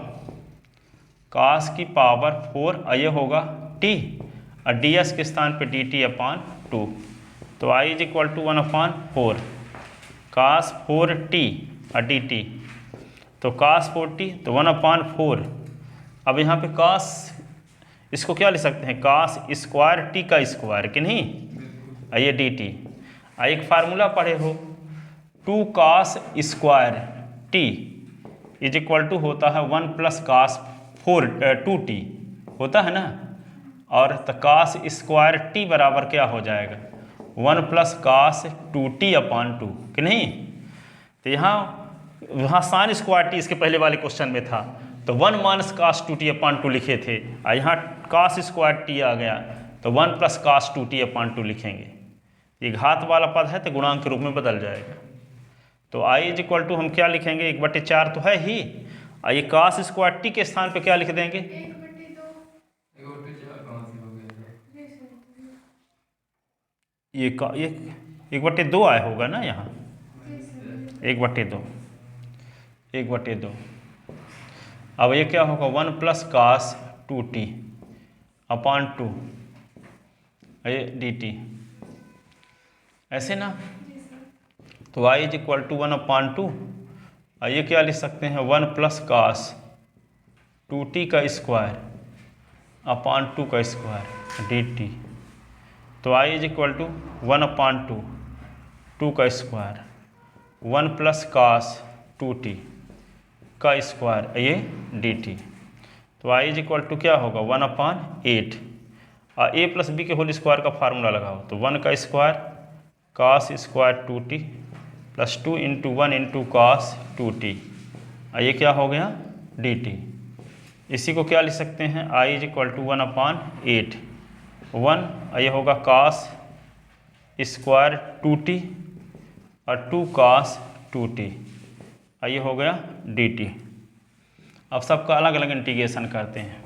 cos की पावर 4 ये होगा t और ds के स्थान पे dt अपॉन 2, तो i is equal to 1 upon 4 cos 4t और dt, तो cos 4t तो 1 अपॉन 4। अब यहाँ पे cos इसको क्या लिख सकते हैं, cos स्क्वायर t का स्क्वायर कि नहीं, आइए dt, एक फार्मूला पढ़े हो 2 cos square t is equal to होता है 1 प्लस cos 2t होता है ना, और तो cos स्क्वायर t बराबर क्या हो जाएगा 1 प्लस cos 2t अपॉन 2 कि नहीं, तो यहाँ साइन स्क्वायर टी इसके पहले वाले क्वेश्चन में था, तो 1 माइनस cos 2t अपॉन 2 लिखे थे, और यहाँ cos स्क्वायर टी आ गया तो 1 प्लस cos 2t अपॉन 2 लिखेंगे, ये घात वाला पद है तो गुणांक के रूप में बदल जाएगा, तो i इज इक्वल टू हम क्या लिखेंगे 1/4 तो है ही, ये cos स्क्वायर टी के स्थान पे क्या लिख देंगे 1/2 आया होगा ना यहाँ 1/2 अब ये क्या होगा 1 प्लस cos 2t अपॉन 2 ये dt ऐसे ना, तो i is equal to 1 upon 2, ये क्या लिख सकते हैं 1 प्लस cos 2t का स्क्वायर अपॉन 2 का स्क्वायर dt, तो i is equal to 1 upon 2 का स्क्वायर 1 प्लस cos 2t का स्क्वायर ये dt, तो i इज इक्वल टू क्या होगा 1 अपॉन 8, और a प्लस b के होल स्क्वायर का फार्मूला लगाओ, तो 1 का square cos square 2t plus 2 into 1 into cos 2t, ये क्या हो गया dt, इसी को क्या लिख सकते हैं i is equal to 1 upon 8, 1 ये होगा cos स्क्वायर 2t और 2 cos 2t, ये हो गया dt। अब सबका अलग अलग इंटीग्रेशन करते हैं,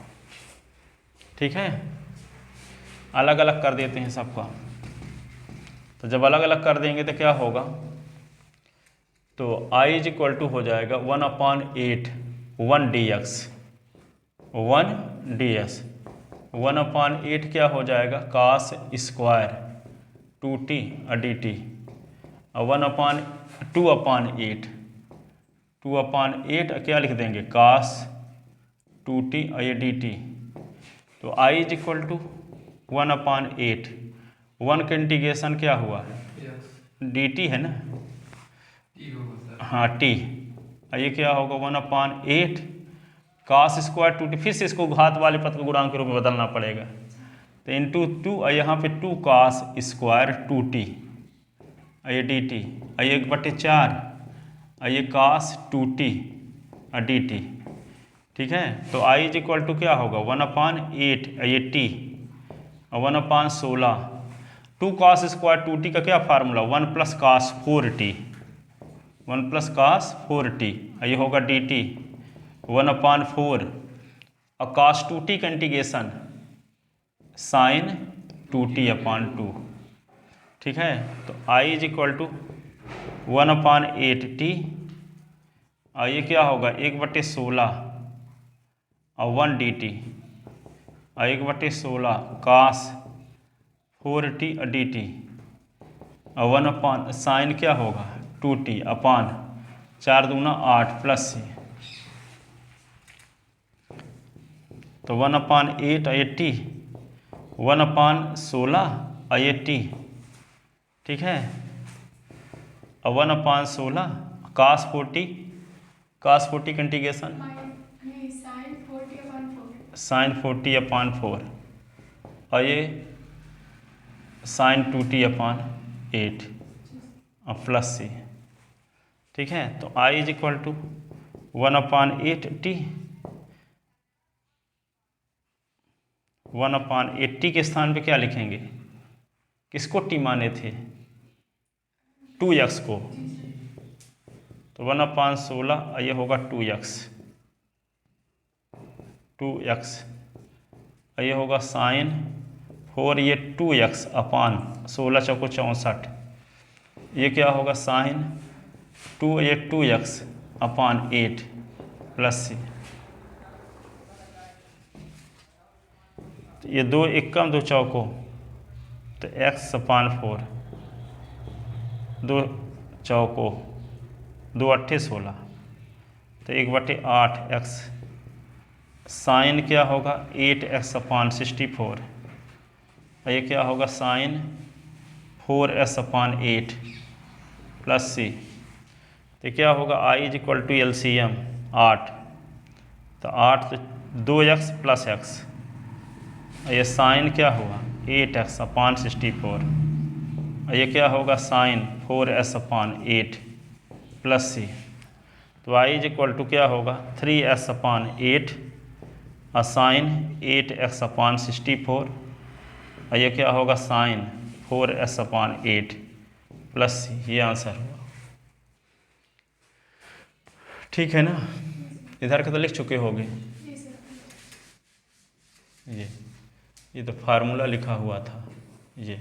ठीक है, अलग अलग कर देते हैं सबका, तो जब अलग अलग कर देंगे तो क्या होगा, तो i इज इक्वल टू हो जाएगा 1 अपॉन 8 1 ds 1 अपॉन 8 क्या हो जाएगा cos स्क्वायर 2t और dt, और 1 अपॉन 2 अपॉन 8 क्या लिख देंगे cos 2t और ये dt, तो i is equal to 1 upon 8, 1 का इंटीग्रेशन क्या हुआ dt है ना, हाँ t, ये क्या होगा 1 अपॉन 8 cos स्क्वायर 2t, फिर से इसको घात वाले पद को गुणांक के रूप में बदलना पड़ेगा। तो इंटू 2 और यहाँ पे 2 cos स्क्वायर 2t, ये dt, ये 1/4, ये cos 2t और dt। ठीक है, तो i इज इक्वल टू क्या होगा 1/8, ये t और 1/16। 2 cos स्क्वायर 2t का क्या formula 1 + cos 4t, 1 + cos 4t, ये होगा dt 1/4 और cos 2t का इंटीग्रेशन sin 2t/2। ठीक है, तो i is equal to 1/8t और ये क्या होगा 1/16 और 1 dt और 1/16 cos 4t और dt और 1 साइन क्या होगा 2t अपान 4 दूना 8 प्लस c, तो 1/8 और ये t 1/16 और ये t। ठीक है, और 1/16 cos 4t का इंटीग्रेशन sin 40/4 और ये sin 2t/8 और प्लस c। ठीक है, तो i is equal to 1/8t, 1/8t के स्थान पे क्या लिखेंगे, किसको t माने थे 2x को, तो 1/16 और ये होगा 2x और ये होगा साइन 4, ये 2x अपान 16 चौको 64, ये क्या होगा साइन 2, ये 2x अपान 8 प्लस c, तो ये 2 एकम 2 चौको, तो x/4, 2 चौको 2 8 16, तो 1/8 x साइन क्या होगा 8x/64 और ये क्या होगा साइन 4s/8 प्लस c, तो क्या होगा i is equal to LCM 8, तो 8 तो 2x + x और ये साइन क्या हुआ 8x/64 और ये क्या होगा साइन 4s/8 प्लस c, तो i इज इक्वल टू क्या होगा 3s/8 और साइन 8x/64 और ये क्या होगा साइन 4s/8 प्लस c, ये आंसर हुआ। ठीक है ना, इधर के तो लिख चुके होगे, ये तो फार्मूला लिखा हुआ था ये।